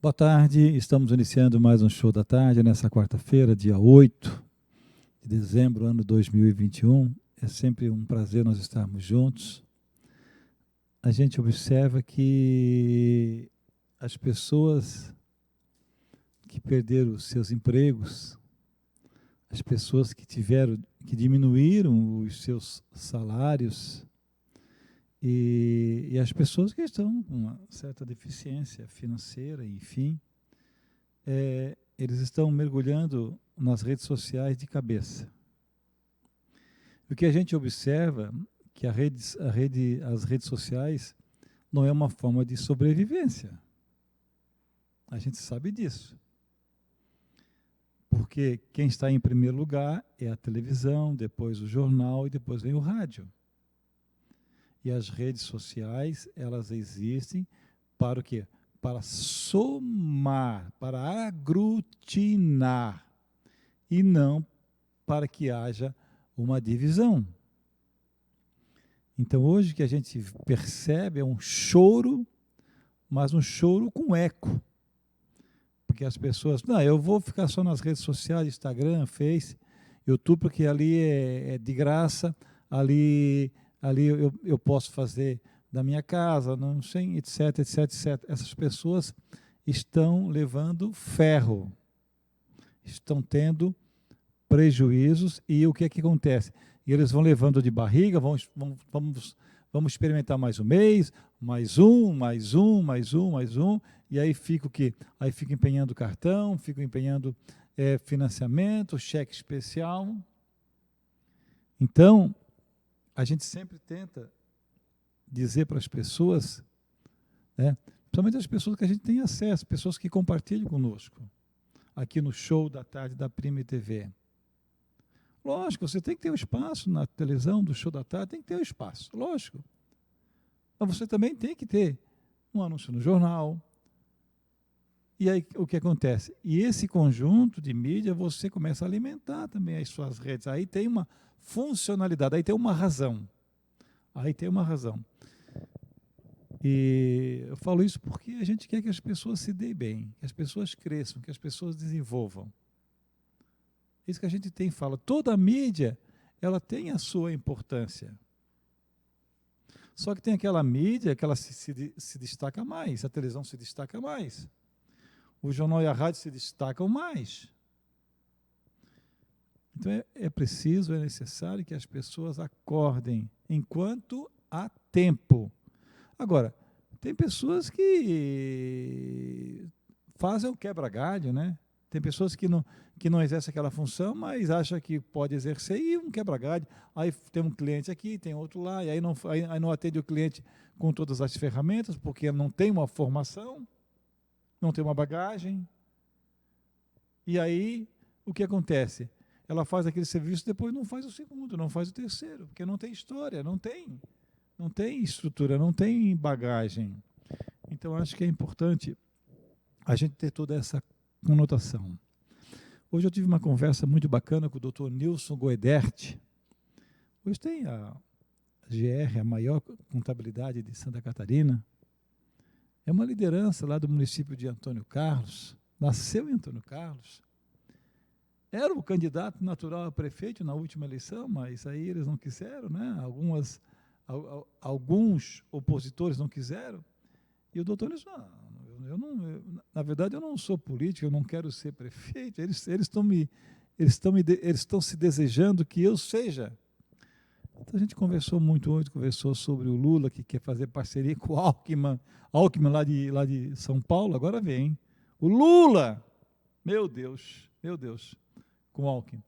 Boa tarde, estamos iniciando mais um show da tarde nessa quarta-feira, dia 8 de dezembro, ano 2021. É sempre um prazer nós estarmos juntos. A gente observa que as pessoas que perderam os seus empregos, as pessoas que diminuíram os seus salários e as pessoas que estão com uma certa deficiência financeira, enfim, eles estão mergulhando nas redes sociais de cabeça. O que a gente observa que as redes sociais não é uma forma de sobrevivência. A gente sabe disso. Porque quem está em primeiro lugar é a televisão, depois o jornal e depois vem o rádio. E as redes sociais, elas existem para o quê? Para somar, para aglutinar, e não para que haja uma divisão. Então, hoje o que a gente percebe é um choro, mas um choro com eco. Porque as pessoas, não, eu vou ficar só nas redes sociais, Instagram, Face, YouTube, porque ali é de graça, ali eu posso fazer da minha casa, não sei, etc, etc, etc. Essas pessoas estão levando ferro, estão tendo prejuízos, e o que é que acontece? E eles vão levando de barriga, vamos experimentar mais um mês, mais um, e aí fica o quê? Aí fica empenhando cartão, fica empenhando financiamento, cheque especial. Então, a gente sempre tenta dizer para as pessoas, né, principalmente as pessoas que a gente tem acesso, pessoas que compartilham conosco, aqui no show da tarde da Prime TV. Lógico, você tem que ter um espaço na televisão do show da tarde, tem que ter um espaço, lógico. Mas você também tem que ter um anúncio no jornal. E aí o que acontece? E esse conjunto de mídia você começa a alimentar também as suas redes. Aí tem uma funcionalidade, aí tem uma razão. E eu falo isso porque a gente quer que as pessoas se deem bem, que as pessoas cresçam, que as pessoas desenvolvam. Isso que a gente fala. Toda a mídia, ela tem a sua importância. Só que tem aquela mídia que ela se destaca mais, a televisão se destaca mais, o jornal e a rádio se destacam mais. Então é preciso, é necessário que as pessoas acordem enquanto há tempo. Agora, tem pessoas que fazem o quebra-galho, né? Tem pessoas que não exercem aquela função, mas acham que pode exercer e um quebra-galho. Aí tem um cliente aqui, tem outro lá, e aí não atende o cliente com todas as ferramentas, porque não tem uma formação, não tem uma bagagem. E aí, o que acontece? Ela faz aquele serviço, depois não faz o segundo, não faz o terceiro, porque não tem história, não tem estrutura, não tem bagagem. Então, acho que é importante a gente ter toda essa conotação. Hoje eu tive uma conversa muito bacana com o Dr. Nilson Goedert. Hoje tem a GR, a maior contabilidade de Santa Catarina. É uma liderança lá do município de Antônio Carlos. Nasceu em Antônio Carlos. Era o candidato natural a prefeito na última eleição, mas aí eles não quiseram, né? Alguns opositores não quiseram. E o doutor disse, na verdade, eu não sou político, eu não quero ser prefeito. Eles estão se desejando que eu seja. Então a gente conversou muito hoje, conversou sobre o Lula, que quer fazer parceria com o Alckmin lá de São Paulo, agora vem. O Lula! Meu Deus, com o Alckmin.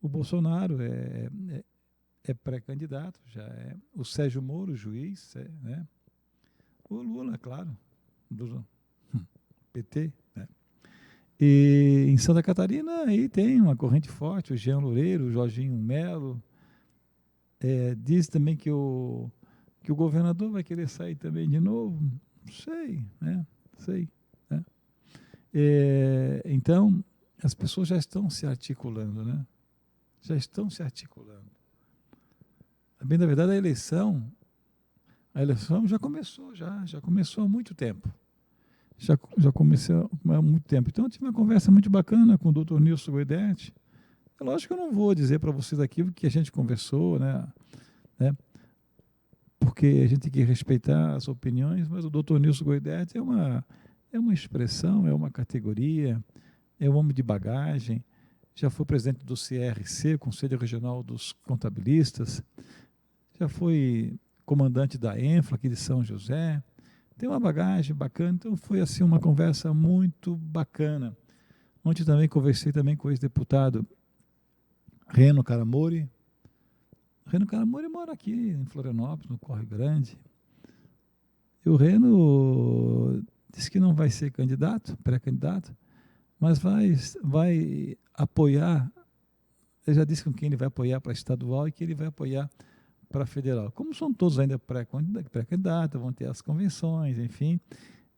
O Bolsonaro é pré-candidato, já é. O Sérgio Moro, juiz, né? O Lula, claro, do PT, né? E em Santa Catarina aí tem uma corrente forte, o Jean Loureiro, o Jorginho Melo. Diz também que o governador vai querer sair também de novo. Não sei, né? Né? Então, as pessoas já estão se articulando, né? Já estão se articulando. Bem, na verdade, a eleição A eleição já começou há muito tempo. Já começou há muito tempo. Então, eu tive uma conversa muito bacana com o Dr. Nilson Guidetti. É lógico que eu não vou dizer para vocês aqui o que a gente conversou, né? Porque a gente tem que respeitar as opiniões, mas o Dr. Nilson Guidetti é uma expressão, é uma categoria, é um homem de bagagem, já foi presidente do CRC, Conselho Regional dos Contabilistas, já foi comandante da ENFLA aqui de São José, tem uma bagagem bacana, então foi assim uma conversa muito bacana. Ontem também conversei também com o ex-deputado Reno Caramori. Reno Caramori mora aqui em Florianópolis, no Corre Grande. E o Reno disse que não vai ser candidato, pré-candidato, mas vai apoiar, ele já disse com quem ele vai apoiar para estadual e que ele vai apoiar para federal. Como são todos ainda pré-candidatos, vão ter as convenções, enfim,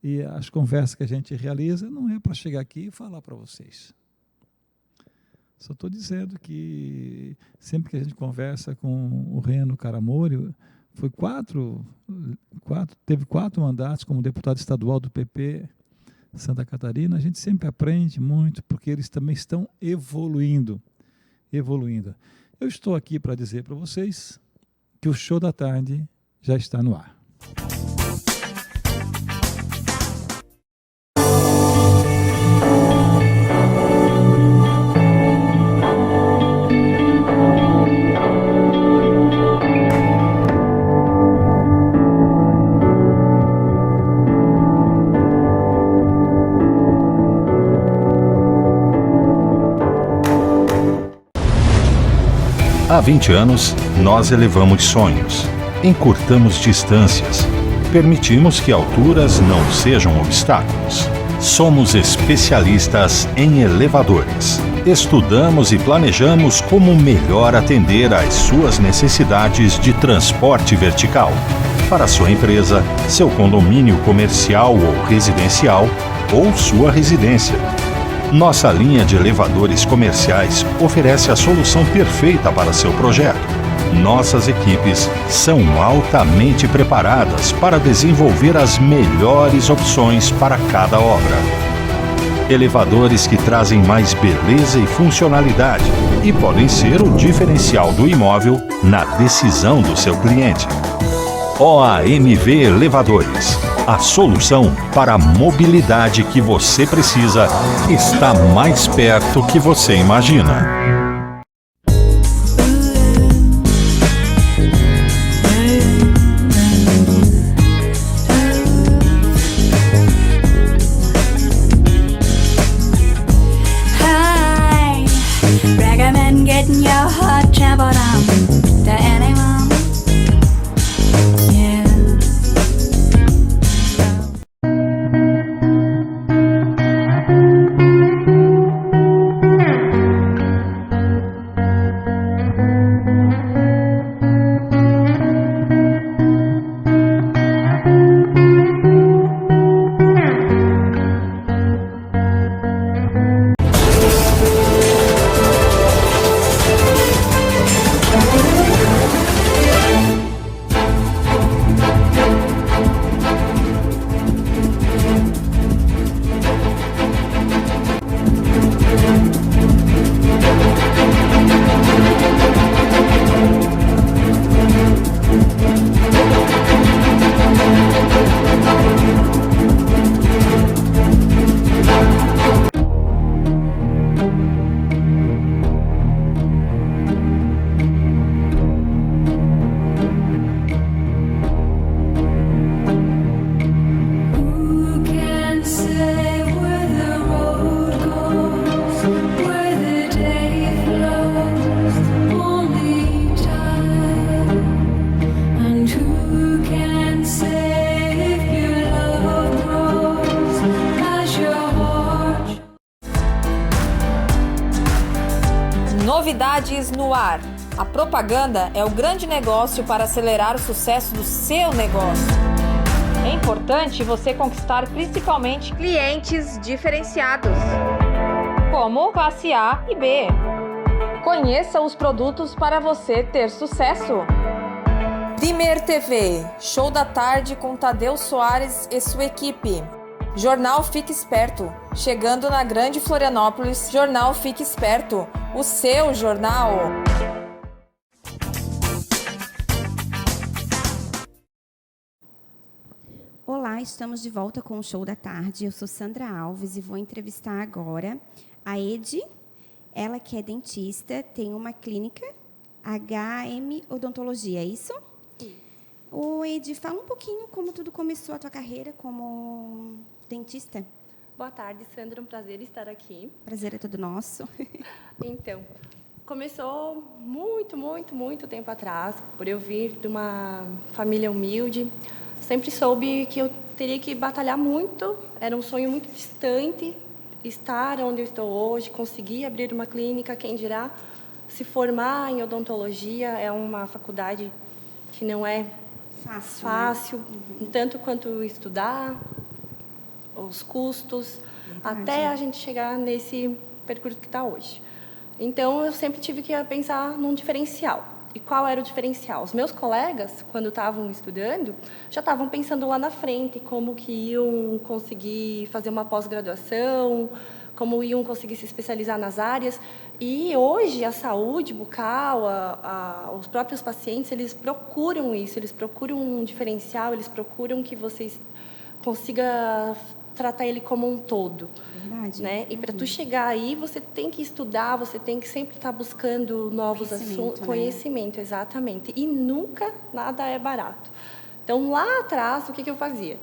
e as conversas que a gente realiza não é para chegar aqui e falar para vocês. Só estou dizendo que sempre que a gente conversa com o Reno Caramori, teve 4 mandatos como deputado estadual do PP Santa Catarina, a gente sempre aprende muito, porque eles também estão evoluindo. Eu estou aqui para dizer para vocês que o Show da Tarde já está no ar. Há 20 anos, nós elevamos sonhos, encurtamos distâncias, permitimos que alturas não sejam obstáculos. Somos especialistas em elevadores. Estudamos e planejamos como melhor atender às suas necessidades de transporte vertical. Para sua empresa, seu condomínio comercial ou residencial, ou sua residência. Nossa linha de elevadores comerciais oferece a solução perfeita para seu projeto. Nossas equipes são altamente preparadas para desenvolver as melhores opções para cada obra. Elevadores que trazem mais beleza e funcionalidade e podem ser o diferencial do imóvel na decisão do seu cliente. OAMV Elevadores. A solução para a mobilidade que você precisa está mais perto que você imagina. Novidades no ar. A propaganda é o grande negócio para acelerar o sucesso do seu negócio. É importante você conquistar principalmente clientes diferenciados, como classe A e B. Conheça os produtos para você ter sucesso. Dimer TV, show da tarde com Tadeu Soares e sua equipe. Jornal Fique Esperto, chegando na Grande Florianópolis. Jornal Fique Esperto, o seu jornal. Olá, estamos de volta com o Show da Tarde. Eu sou Sandra Alves e vou entrevistar agora a Edi, ela que é dentista, tem uma clínica HM Odontologia, é isso? Ô, Edi, fala um pouquinho como tudo começou a tua carreira como dentista. Boa tarde, Sandra. Um prazer estar aqui. Prazer é todo nosso. Então, começou muito tempo atrás, por eu vir de uma família humilde. Sempre soube que eu teria que batalhar muito, era um sonho muito distante, estar onde eu estou hoje, conseguir abrir uma clínica, quem dirá, se formar em odontologia é uma faculdade que não é fácil, né? Tanto quanto estudar, os custos, até a gente chegar nesse percurso que está hoje. Então, eu sempre tive que pensar num diferencial. E qual era o diferencial? Os meus colegas, quando estavam estudando, já estavam pensando lá na frente como que iam conseguir fazer uma pós-graduação, como iam conseguir se especializar nas áreas. E hoje a saúde bucal, os próprios pacientes, eles procuram isso, eles procuram um diferencial, eles procuram que você consiga tratar ele como um todo. Verdade. Né? E para tu chegar aí, você tem que estudar, você tem que sempre estar buscando novos assuntos, conhecimento, exatamente. E nunca nada é barato. Então, lá atrás, o que eu fazia?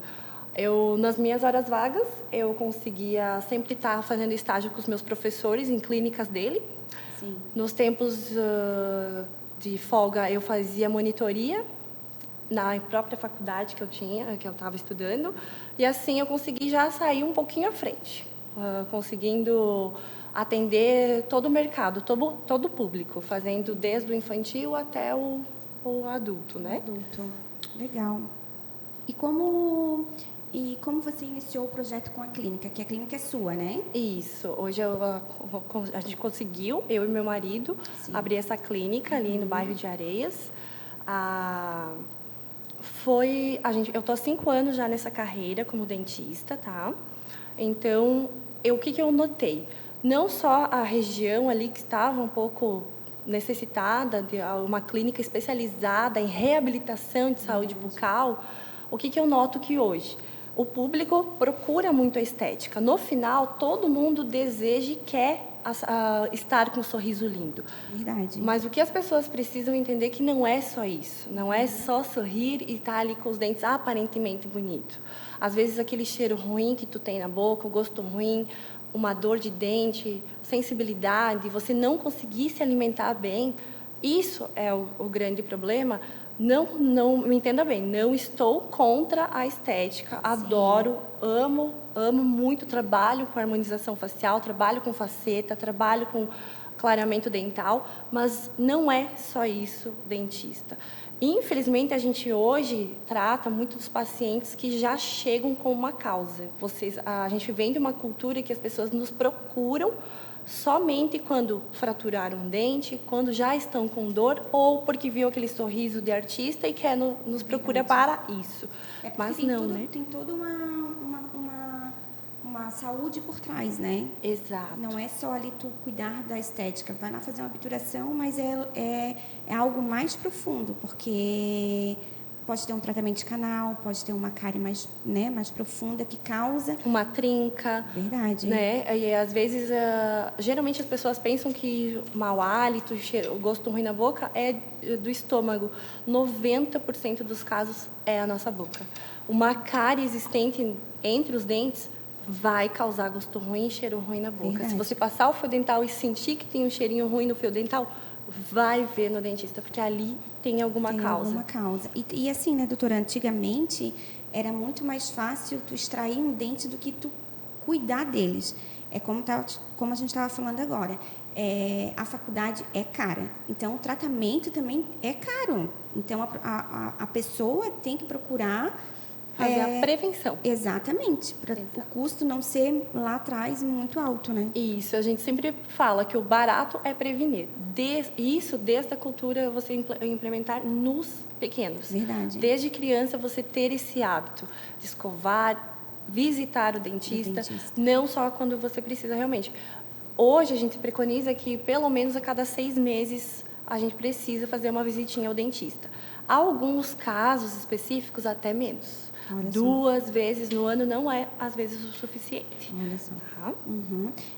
Nas minhas horas vagas, eu conseguia sempre estar fazendo estágio com os meus professores em clínicas dele. Sim. Nos tempos de folga, eu fazia monitoria na própria faculdade que eu estava estudando. E assim eu consegui já sair um pouquinho à frente, conseguindo atender todo o mercado, todo o público, fazendo desde o infantil até o adulto, né? Adulto. Legal. E como você iniciou o projeto com a clínica? Que a clínica é sua, né? Isso. Hoje a gente conseguiu, eu e meu marido, abrir essa clínica ali no bairro de Areias. Eu estou há 5 anos já nessa carreira como dentista, tá? Então, o que eu notei? Não só a região ali que estava um pouco necessitada de uma clínica especializada em reabilitação de saúde bucal, o que eu noto que hoje? O público procura muito a estética. No final, todo mundo deseja e quer estar com um sorriso lindo. Verdade. Mas o que as pessoas precisam entender é que não é só isso. Não é só sorrir e estar ali com os dentes aparentemente bonitos. Às vezes, aquele cheiro ruim que tu tem na boca, o gosto ruim, uma dor de dente, sensibilidade, você não conseguir se alimentar bem, isso é o grande problema. Não me entenda bem, não estou contra a estética, adoro, amo muito, trabalho com harmonização facial, trabalho com faceta, trabalho com clareamento dental, mas não é só isso, dentista. Infelizmente, a gente hoje trata muito dos pacientes que já chegam com uma causa. A gente vem de uma cultura que as pessoas nos procuram somente quando fraturaram um dente, quando já estão com dor, ou porque viu aquele sorriso de artista e quer nos procura para isso. Mas não, né? Tem toda uma saúde por trás, né? Exato. Não é só ali tu cuidar da estética. Vai lá fazer uma obturação, mas é algo mais profundo, porque pode ter um tratamento de canal, pode ter uma cárie mais profunda que causa uma trinca. Verdade. Né? E às vezes, geralmente as pessoas pensam que mau hálito, o gosto ruim na boca é do estômago. 90% dos casos é a nossa boca. Uma cárie existente entre os dentes vai causar gosto ruim e cheiro ruim na boca. Verdade. Se você passar o fio dental e sentir que tem um cheirinho ruim no fio dental, vai ver no dentista, porque ali tem alguma causa. E assim, né, doutora, antigamente era muito mais fácil tu extrair um dente do que tu cuidar deles. É como a gente estava falando agora. A faculdade é cara, então o tratamento também é caro. Então a pessoa tem que procurar fazer a prevenção. Exatamente, para o custo não ser lá atrás muito alto, né? Isso, a gente sempre fala que o barato é prevenir. Isso desde a cultura você implementar nos pequenos. Verdade. Desde criança você ter esse hábito de escovar, visitar o dentista, não só quando você precisa realmente. Hoje a gente preconiza que pelo menos a cada 6 meses a gente precisa fazer uma visitinha ao dentista. Há alguns casos específicos até menos. 2 vezes no ano não é, às vezes, o suficiente. Olha só. Tá?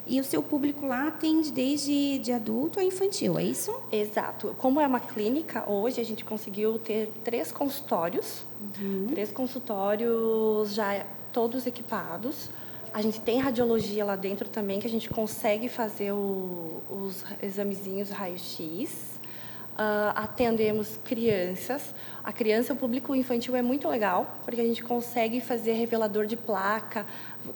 E o seu público lá atende desde de adulto a infantil, é isso? Exato. Como é uma clínica, hoje a gente conseguiu ter 3 consultórios. 3 consultórios já todos equipados. A gente tem radiologia lá dentro também, que a gente consegue fazer os examezinhos raio-x. Atendemos crianças. A criança, o público infantil é muito legal, porque a gente consegue fazer revelador de placa,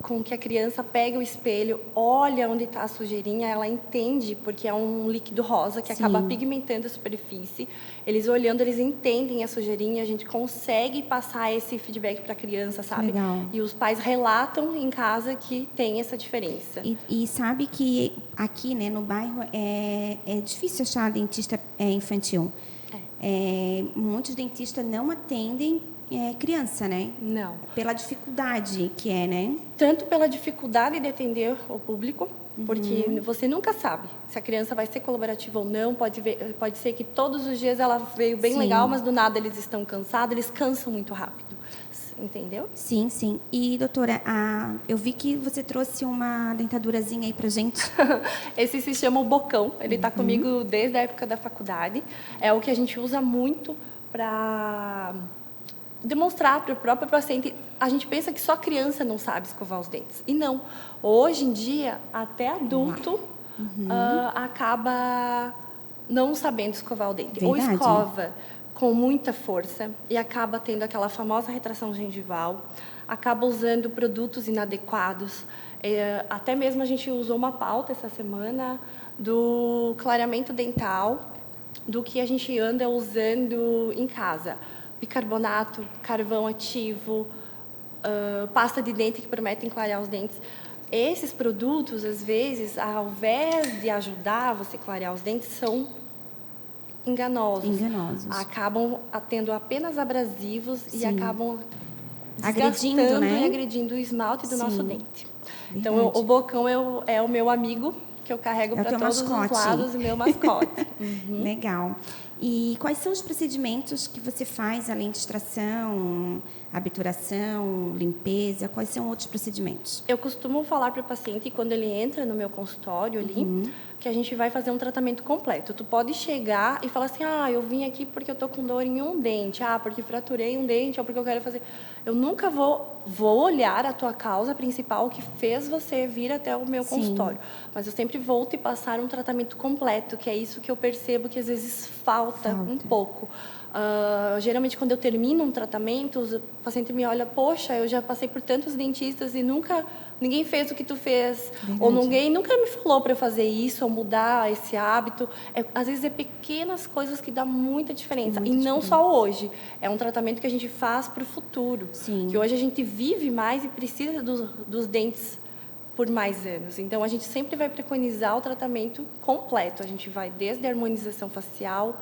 com que a criança pegue o espelho, olha onde está a sujeirinha, ela entende, porque é um líquido rosa que acaba pigmentando a superfície. Eles olhando, eles entendem a sujeirinha, a gente consegue passar esse feedback para a criança, sabe? Legal. E os pais relatam em casa que tem essa diferença. E sabe que aqui, né, no bairro, é difícil achar dentista infantil. Muitos dentistas não atendem criança, né? Não. Pela dificuldade que é, né? Tanto pela dificuldade de atender o público, porque você nunca sabe se a criança vai ser colaborativa ou não. Pode ser que todos os dias ela veio bem legal, mas do nada eles estão cansados, eles cansam muito rápido. Entendeu? Sim, sim. E, doutora, eu vi que você trouxe uma dentadurazinha aí pra gente. Esse se chama o bocão. Ele está comigo desde a época da faculdade. É o que a gente usa muito para demonstrar para o próprio paciente. A gente pensa que só criança não sabe escovar os dentes. E não. Hoje em dia, até adulto acaba não sabendo escovar o dente. Verdade. Ou escova com muita força e acaba tendo aquela famosa retração gengival, acaba usando produtos inadequados. Até mesmo a gente usou uma pauta essa semana do clareamento dental, do que a gente anda usando em casa. Bicarbonato, carvão ativo, pasta de dente que prometem clarear os dentes. Esses produtos, às vezes, ao invés de ajudar você a clarear os dentes, são enganosos. Acabam tendo apenas abrasivos e acabam agredindo, né? E agredindo o esmalte do nosso dente. Então, o bocão é o meu amigo, que eu carrego para todos os lados, o meu mascote. Legal. E quais são os procedimentos que você faz, além de extração, obturação, limpeza? Quais são outros procedimentos? Eu costumo falar para o paciente, quando ele entra no meu consultório ali, que a gente vai fazer um tratamento completo. Tu pode chegar e falar assim, eu vim aqui porque eu tô com dor em um dente, porque fraturei um dente, ou porque eu quero fazer... Eu nunca vou olhar a tua causa principal que fez você vir até o meu consultório. Mas eu sempre vou te passar um tratamento completo, que é isso que eu percebo que às vezes falta. Um pouco. Geralmente, quando eu termino um tratamento, o paciente me olha, poxa, eu já passei por tantos dentistas e ninguém fez o que tu fez. Verdade. Ou ninguém nunca me falou para eu fazer isso, ou mudar esse hábito. Às vezes, é pequenas coisas que dão muita diferença. E não só hoje. É um tratamento que a gente faz para o futuro. Sim. Que hoje a gente vive mais e precisa dos dentes por mais anos. Então, a gente sempre vai preconizar o tratamento completo. A gente vai desde a harmonização facial,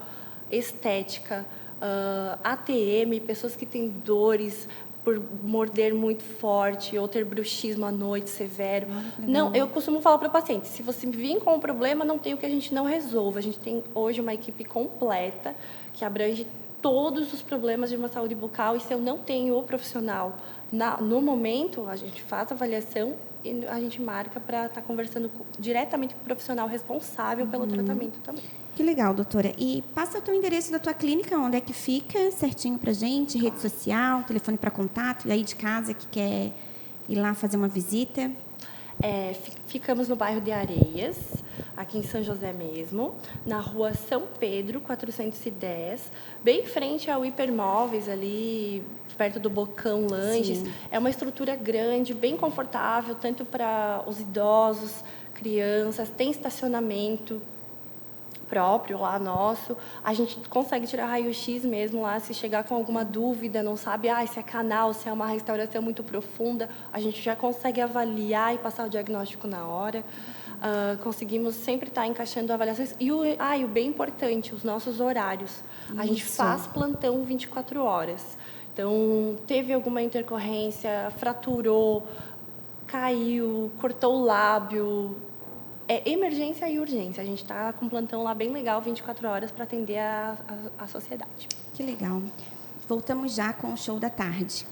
estética, ATM, pessoas que têm dores por morder muito forte ou ter bruxismo à noite severo. Não, eu costumo falar para o paciente, se você vir com um problema, não tem o que a gente não resolva. A gente tem hoje uma equipe completa que abrange todos os problemas de uma saúde bucal, e se eu não tenho o profissional no momento, a gente faz a avaliação e a gente marca para estar conversando diretamente com o profissional responsável pelo tratamento também. Que legal, doutora. E passa o teu endereço da tua clínica, onde é que fica, certinho pra gente, rede social, telefone para contato, e aí de casa que quer ir lá fazer uma visita. Ficamos no bairro de Areias, aqui em São José mesmo, na rua São Pedro, 410, bem em frente ao Hipermóveis, ali perto do Bocão Lanches. Sim. É uma estrutura grande, bem confortável, tanto para os idosos, crianças, tem estacionamento. próprio lá nosso. A gente consegue tirar raio-x mesmo lá, se chegar com alguma dúvida, não sabe se é canal, se é uma restauração muito profunda, a gente já consegue avaliar e passar o diagnóstico na hora. Conseguimos sempre estar encaixando avaliações. E o bem importante, os nossos horários. A gente faz plantão 24 horas. Então, teve alguma intercorrência, fraturou, caiu, cortou o lábio. É emergência e urgência. A gente está com um plantão lá bem legal, 24 horas, para atender a sociedade. Que legal. Voltamos já com o show da tarde.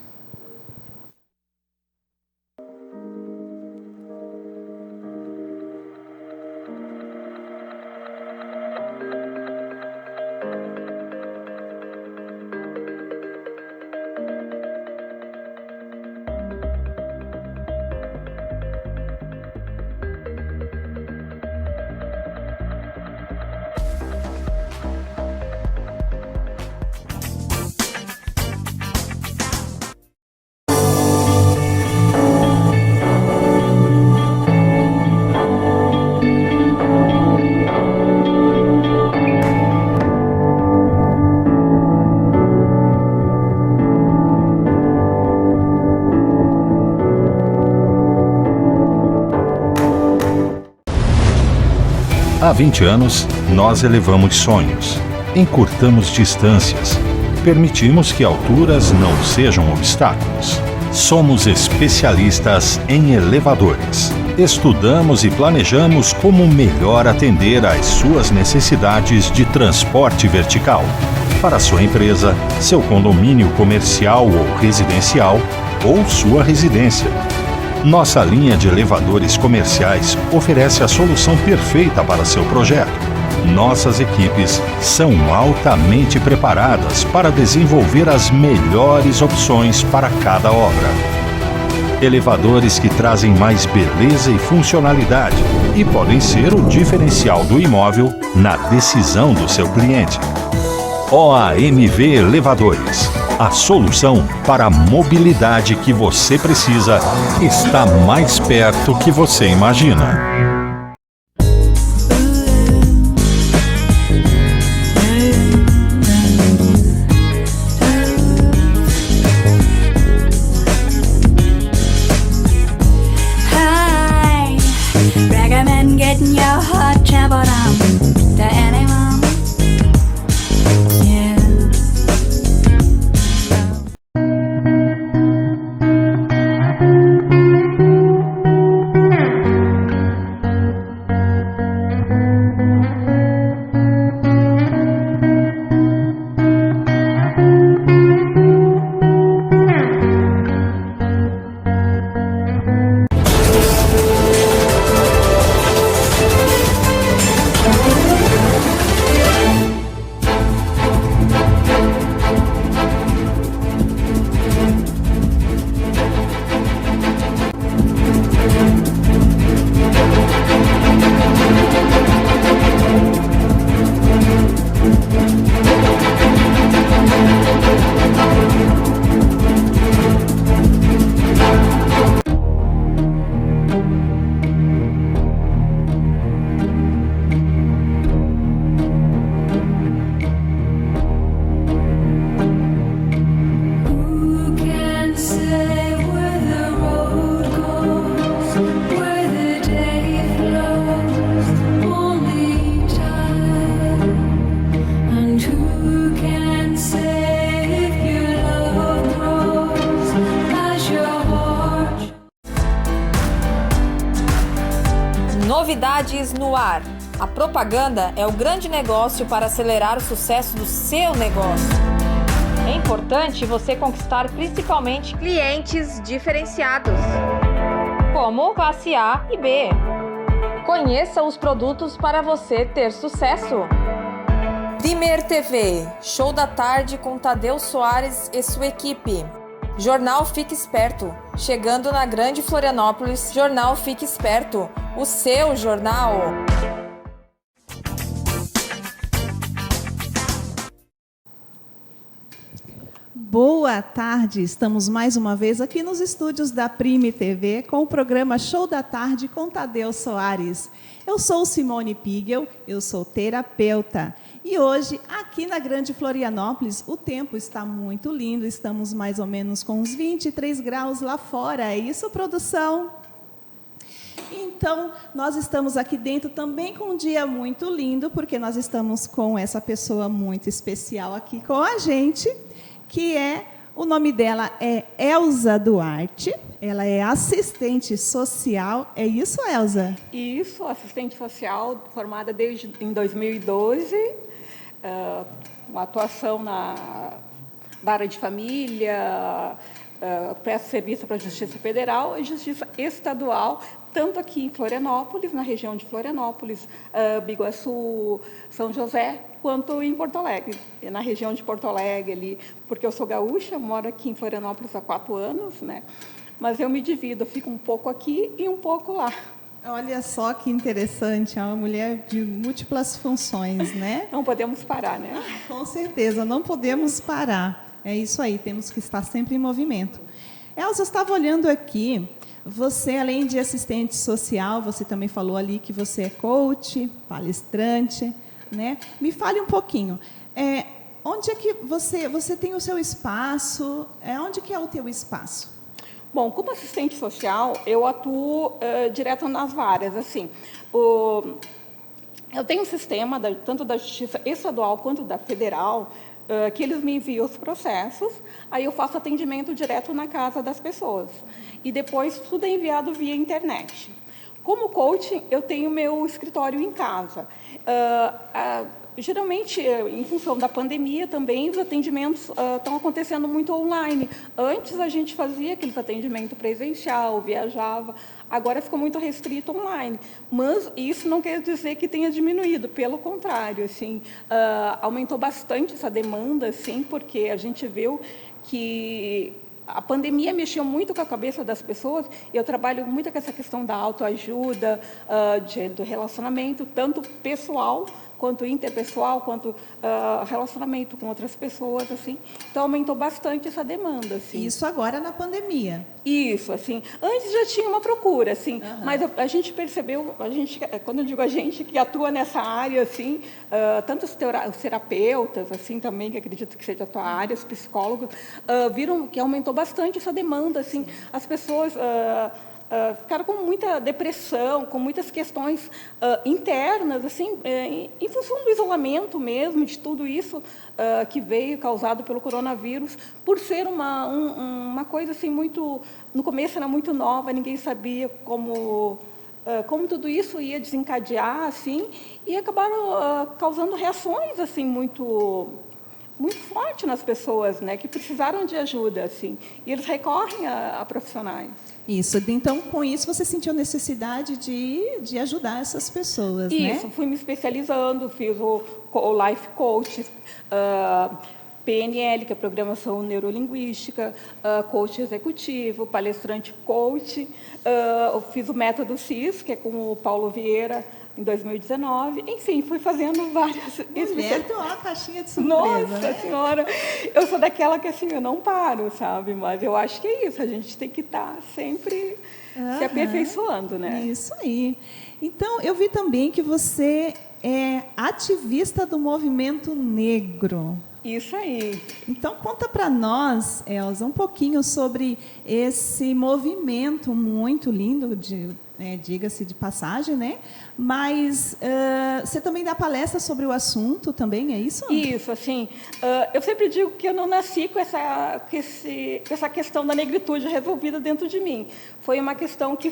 Há 20 anos, nós elevamos sonhos, encurtamos distâncias, permitimos que alturas não sejam obstáculos. Somos especialistas em elevadores. Estudamos e planejamos como melhor atender às suas necessidades de transporte vertical. Para sua empresa, seu condomínio comercial ou residencial, ou sua residência. Nossa linha de elevadores comerciais oferece a solução perfeita para seu projeto. Nossas equipes são altamente preparadas para desenvolver as melhores opções para cada obra. Elevadores que trazem mais beleza e funcionalidade e podem ser o diferencial do imóvel na decisão do seu cliente. OAMV Elevadores. A solução para a mobilidade que você precisa está mais perto que você imagina. Novidades no ar. A propaganda é o grande negócio para acelerar o sucesso do seu negócio. É importante você conquistar principalmente clientes diferenciados, como classe A e B. Conheça os produtos para você ter sucesso. Primer TV, show da tarde com Tadeu Soares e sua equipe. Jornal Fique Esperto, chegando na Grande Florianópolis. Jornal Fique Esperto, o seu jornal. boa tarde. Estamos mais uma vez aqui nos estúdios da Prime TV com o programa Show da Tarde com Tadeu Soares. Eu sou Simone Pigel, eu sou terapeuta. E hoje, aqui na Grande Florianópolis, o tempo está muito lindo. Estamos mais ou menos com uns 23 graus lá fora. É isso, produção? Então, nós estamos aqui dentro também com um dia muito lindo, porque nós estamos com essa pessoa muito especial aqui com a gente, que o nome dela é Elza Duarte. Ela é assistente social. É isso, Elza? Isso, assistente social, formada desde em 2012, uma atuação na vara de família, presto serviço para a Justiça Federal e Justiça Estadual, tanto aqui em Florianópolis, na região de Florianópolis, Biguaçu, São José, quanto em Porto Alegre, na região de Porto Alegre, ali, porque eu sou gaúcha, moro aqui em Florianópolis há 4 anos, né? Mas eu me divido, eu fico um pouco aqui e um pouco lá. Olha só que interessante, é uma mulher de múltiplas funções, né? Não podemos parar, né? Com certeza, não podemos parar. É isso aí, temos que estar sempre em movimento. Elza, eu estava olhando aqui, você, além de assistente social, você também falou ali que você é coach, palestrante, né? Me fale um pouquinho, onde é que você tem o seu espaço, onde que é o teu espaço? Bom, como assistente social, eu atuo direto nas varas, assim, eu tenho um sistema, tanto da Justiça Estadual quanto da Federal, que eles me enviam os processos, aí eu faço atendimento direto na casa das pessoas. E depois tudo é enviado via internet. Como coaching, eu tenho meu escritório em casa. Geralmente, em função da pandemia também, os atendimentos estão acontecendo muito online. Antes a gente fazia aqueles atendimentos presencial, viajava, agora ficou muito restrito online. Mas isso não quer dizer que tenha diminuído, pelo contrário, assim, aumentou bastante essa demanda, assim, porque a gente viu que a pandemia mexeu muito com a cabeça das pessoas. Eu trabalho muito com essa questão da autoajuda, do relacionamento, tanto pessoal quanto interpessoal, quanto relacionamento com outras pessoas, assim. Então, aumentou bastante essa demanda, assim. Isso agora na pandemia. Isso, assim. Antes já tinha uma procura, assim, mas a gente percebeu, quando eu digo a gente que atua nessa área, assim, tanto os terapeutas, assim, também, que acredito que seja a tua área, os psicólogos, viram que aumentou bastante essa demanda, assim. As pessoas ficaram com muita depressão, com muitas questões internas, assim, em função do isolamento mesmo, de tudo isso que veio causado pelo coronavírus, por ser uma coisa assim muito, no começo era muito nova, ninguém sabia como tudo isso ia desencadear, assim, e acabaram causando reações assim muito forte nas pessoas, né, que precisaram de ajuda, assim, e eles recorrem a profissionais. Isso. Então, com isso, você sentiu necessidade de ajudar essas pessoas, né? Isso. Fui me especializando, fiz o Life Coach, PNL, que é Programação Neurolinguística, Coach Executivo, Palestrante Coach, fiz o Método CIS, que é com o Paulo Vieira, em 2019, enfim, fui fazendo várias... Mulher, tem uma caixinha de surpresa. Nossa Senhora, eu sou daquela que, assim, eu não paro, sabe? Mas eu acho que é isso, a gente tem que estar sempre se aperfeiçoando, né? Isso aí. Então, eu vi também que você é ativista do movimento negro. Isso aí. Então, conta para nós, Elza, um pouquinho sobre esse movimento muito lindo, diga-se de passagem, né? Mas você também dá palestra sobre o assunto também, é isso? Isso, assim, eu sempre digo que eu não nasci com essa questão da negritude resolvida dentro de mim. Foi uma questão que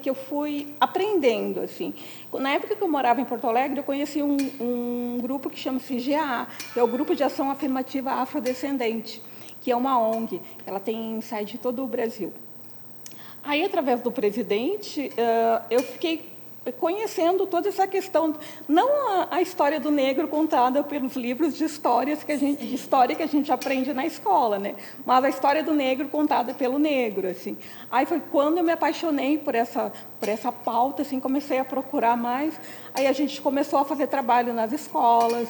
eu fui aprendendo, assim. Na época que eu morava em Porto Alegre, eu conheci um grupo que chama-se GAA, que é o Grupo de Ação Afirmativa Afrodescendente, que é uma ONG, ela tem site em todo o Brasil. Aí, através do presidente, eu fiquei conhecendo toda essa questão, não a história do negro contada pelos livros de história que a gente aprende na escola, né? Mas a história do negro contada pelo negro, assim. Aí foi quando eu me apaixonei por essa pauta, assim, comecei a procurar mais. Aí a gente começou a fazer trabalho nas escolas,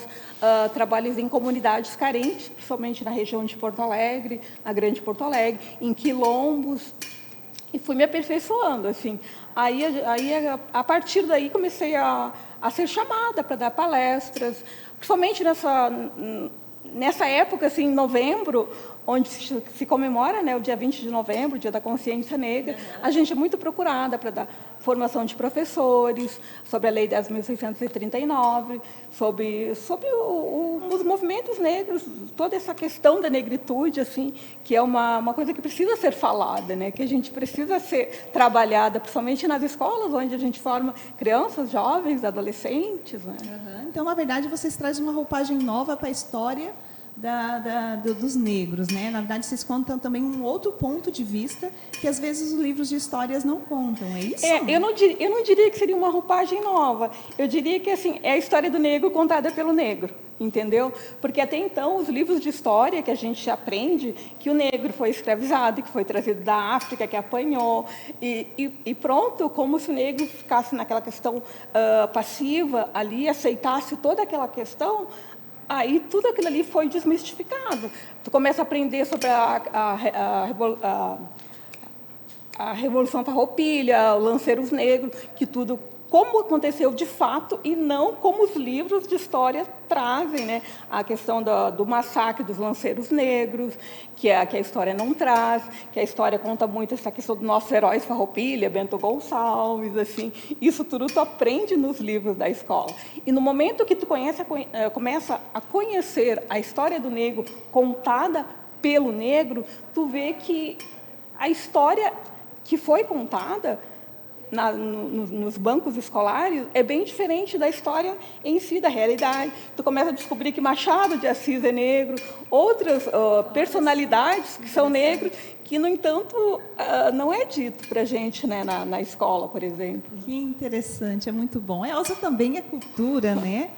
trabalhos em comunidades carentes, principalmente na região de Porto Alegre, na Grande Porto Alegre, em quilombos, e fui me aperfeiçoando, assim. Aí, a partir daí, comecei a ser chamada para dar palestras, principalmente nessa época, assim, em novembro, onde se comemora, né, o dia 20 de novembro, o Dia da Consciência Negra. A gente é muito procurada para dar formação de professores sobre a Lei 10.639, sobre os movimentos negros, toda essa questão da negritude, assim, que é uma coisa que precisa ser falada, né, que a gente precisa ser trabalhada, principalmente nas escolas, onde a gente forma crianças, jovens, adolescentes, né? Então, na verdade, vocês trazem uma roupagem nova para a história dos negros, né? Na verdade, vocês contam também um outro ponto de vista que, às vezes, os livros de histórias não contam, é isso? Eu não diria que seria uma roupagem nova. Eu diria que, assim, é a história do negro contada pelo negro, entendeu? Porque, até então, os livros de história que a gente aprende que o negro foi escravizado, que foi trazido da África, que apanhou, e pronto, como se o negro ficasse naquela questão passiva ali, aceitasse toda aquela questão. Aí tudo aquilo ali foi desmistificado. Tu começa a aprender sobre a Revolução Farroupilha, Lanceiros Negros, que tudo como aconteceu de fato e não como os livros de história trazem, né? A questão do massacre dos lanceiros negros, que a história não traz, que a história conta muito essa questão dos nossos heróis Farroupilha, Bento Gonçalves, assim. Isso tudo tu aprende nos livros da escola. E no momento que tu começa a conhecer a história do negro contada pelo negro, tu vê que a história que foi contada nos bancos escolares é bem diferente da história em si, da realidade. Tu começa a descobrir que Machado de Assis é negro, outras personalidades que são negros, que, no entanto, não é dito para a gente, né, na escola, por exemplo. Que interessante, é muito bom. A Elza também é cultura, né?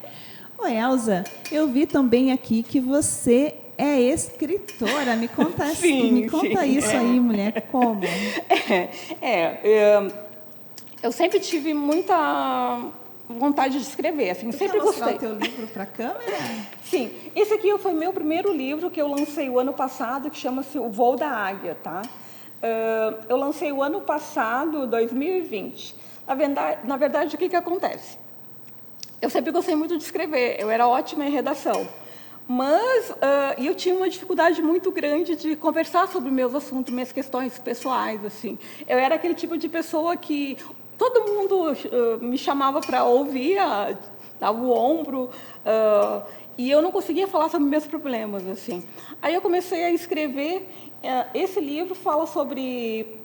Ô, Elza, eu vi também aqui que você é escritora. Me conta, sim, isso aí, mulher, como? Eu sempre tive muita vontade de escrever, assim, sempre gostei. Quer mostrar o teu livro para a câmera? Sim, esse aqui foi meu primeiro livro que eu lancei o ano passado, que chama-se O Voo da Águia, tá? Eu lancei o ano passado, 2020. Na verdade, o que acontece? Eu sempre gostei muito de escrever, eu era ótima em redação. Mas eu tinha uma dificuldade muito grande de conversar sobre meus assuntos, minhas questões pessoais, assim. Eu era aquele tipo de pessoa que todo mundo me chamava para ouvir, dava o ombro, e eu não conseguia falar sobre meus problemas, assim. Aí eu comecei a escrever. Esse livro fala sobre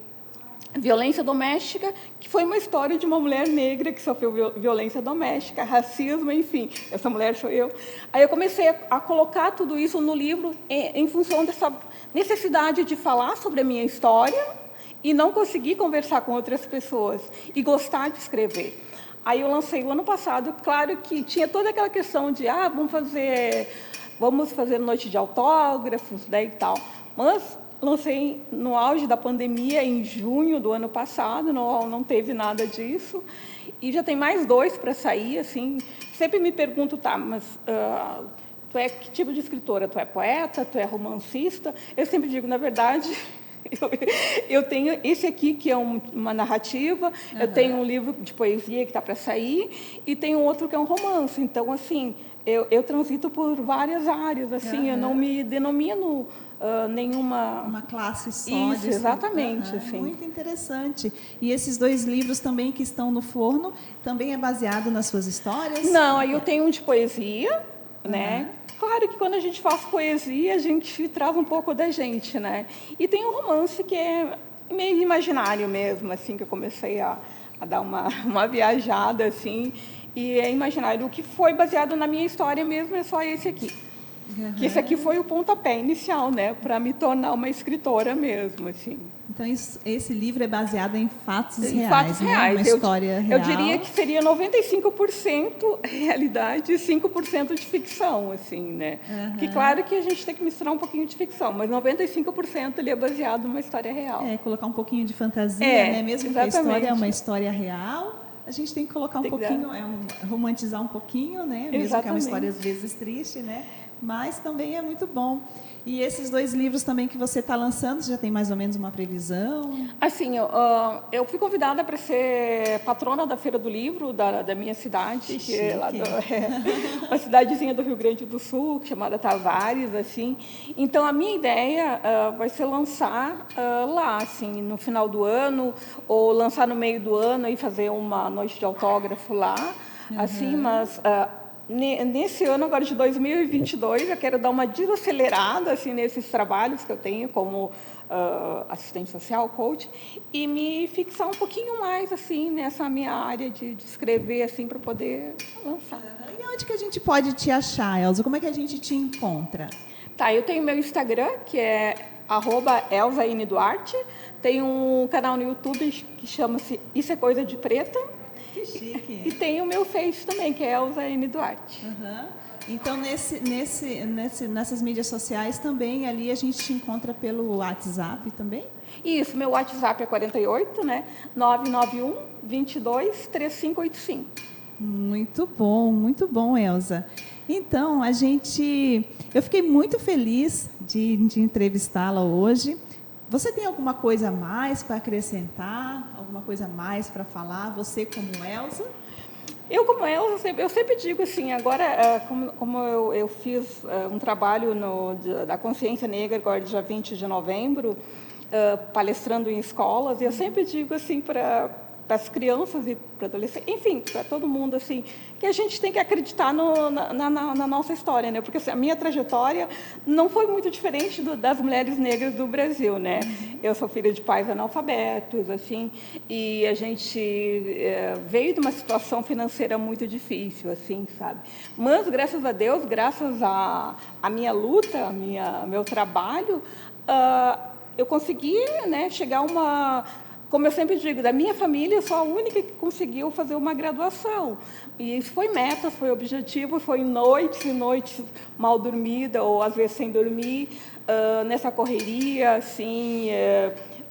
violência doméstica, que foi uma história de uma mulher negra que sofreu violência doméstica, racismo, enfim, essa mulher sou eu. Aí eu comecei a colocar tudo isso no livro em função dessa necessidade de falar sobre a minha história e não conseguir conversar com outras pessoas e gostar de escrever. Aí eu lancei o ano passado, claro que tinha toda aquela questão de vamos fazer noite de autógrafos, né, e tal, mas lancei no auge da pandemia, em junho do ano passado, não teve nada disso. E já tem mais 2 para sair, assim. Sempre me pergunto, tá, mas tu é que tipo de escritora? Tu é poeta? Tu é romancista? Eu sempre digo, na verdade, eu tenho esse aqui, que é uma narrativa, eu tenho um livro de poesia que está para sair, e tenho outro que é um romance. Então, assim, eu transito por várias áreas, assim, eu não me denomino nenhuma... Uma classe só. Isso, exatamente. Assim. Muito interessante. E esses 2 livros também que estão no forno, também é baseado nas suas histórias? Não, aí eu tenho um de poesia, né? Claro que quando a gente faz poesia, a gente traz um pouco da gente, né? E tem um romance que é meio imaginário mesmo, assim, que eu comecei a dar uma viajada, assim, e é imaginário. O que foi baseado na minha história mesmo é só esse aqui. Que esse aqui foi o pontapé inicial, né, para me tornar uma escritora mesmo, assim. Então, esse livro é baseado em fatos Em reais, fatos né? reais. Uma história real. Eu diria que seria 95% realidade e 5% de ficção, assim, né? Que claro que a gente tem que misturar um pouquinho de ficção, mas 95% ele é baseado numa história real. Colocar um pouquinho de fantasia, né? Mesmo exatamente. que a história é uma história real, a gente tem que colocar um pouquinho, romantizar um pouquinho, né? Mesmo Exatamente. que é uma história às vezes triste, né? Mas também é muito bom. E esses 2 livros também que você está lançando, você já tem mais ou menos uma previsão? Assim, eu fui convidada para ser patrona da Feira do Livro da minha cidade, que é lá uma cidadezinha do Rio Grande do Sul, chamada Tavares, assim. Então, a minha ideia vai ser lançar lá, assim, no final do ano, ou lançar no meio do ano e fazer uma noite de autógrafo lá, assim, mas... Nesse ano, agora de 2022, eu quero dar uma desacelerada assim, nesses trabalhos que eu tenho como assistente social, coach, e me fixar um pouquinho mais assim, nessa minha área de escrever assim, para poder lançar. E onde que a gente pode te achar, Elza? Como é que a gente te encontra? Tá, eu tenho meu Instagram, que é @ElzaIneDuarte. Tenho um canal no YouTube que chama-se Isso é Coisa de Preta. Que chique. E tem o meu Face também, que é Elza N. Duarte. Então, nessas mídias sociais também, ali a gente te encontra pelo WhatsApp também? Isso, meu WhatsApp é 48, né? 991 22 3585. Muito bom, Elza. Então, eu fiquei muito feliz de entrevistá-la hoje. Você tem alguma coisa a mais para acrescentar? Alguma coisa a mais para falar? Você como Elza? Eu como Elza, eu sempre digo assim, agora, como eu fiz um trabalho da consciência negra, agora dia 20 de novembro, palestrando em escolas, e eu sempre digo assim para as crianças e para adolescentes, enfim, para todo mundo, assim, que a gente tem que acreditar na nossa história, né? Porque assim, a minha trajetória não foi muito diferente das mulheres negras do Brasil, né? Eu sou filha de pais analfabetos, assim, e a gente veio de uma situação financeira muito difícil, assim, sabe? Mas, graças a Deus, graças à minha luta, meu trabalho, eu consegui, né, chegar a uma... Como eu sempre digo, da minha família, eu sou a única que conseguiu fazer uma graduação. E isso foi meta, foi objetivo, foi noites e noites mal dormida ou às vezes sem dormir, nessa correria, assim,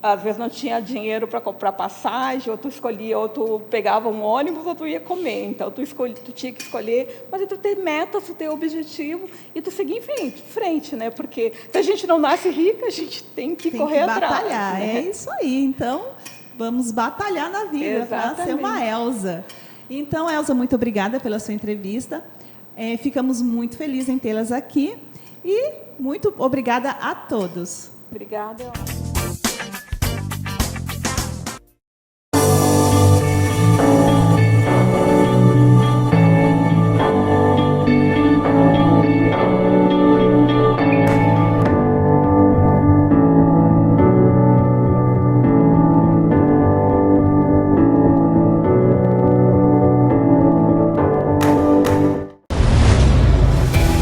às vezes não tinha dinheiro para comprar passagem, ou tu escolhia, ou tu pegava um ônibus, ou tu ia comer. Então, tu tinha que escolher, mas tu ter metas, tu ter objetivo e tu seguir em frente, né? Porque se a gente não nasce rica, a gente tem que correr atrás. Batalhar, né? É isso aí. Então, vamos batalhar na vida para ser uma Elza. Então, Elza, muito obrigada pela sua entrevista. Ficamos muito felizes em tê-las aqui e muito obrigada a todos. Obrigada.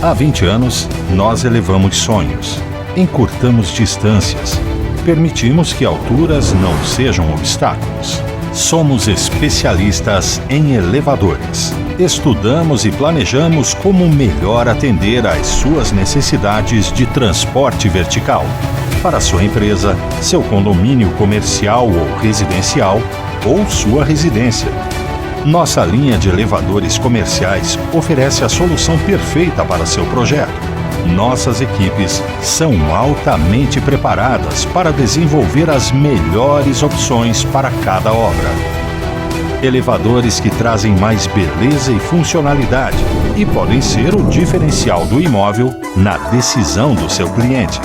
Há 20 anos, nós elevamos sonhos, encurtamos distâncias, permitimos que alturas não sejam obstáculos. Somos especialistas em elevadores. Estudamos e planejamos como melhor atender às suas necessidades de transporte vertical. Para sua empresa, seu condomínio comercial ou residencial, ou sua residência. Nossa linha de elevadores comerciais oferece a solução perfeita para seu projeto. Nossas equipes são altamente preparadas para desenvolver as melhores opções para cada obra. Elevadores que trazem mais beleza e funcionalidade e podem ser o diferencial do imóvel na decisão do seu cliente.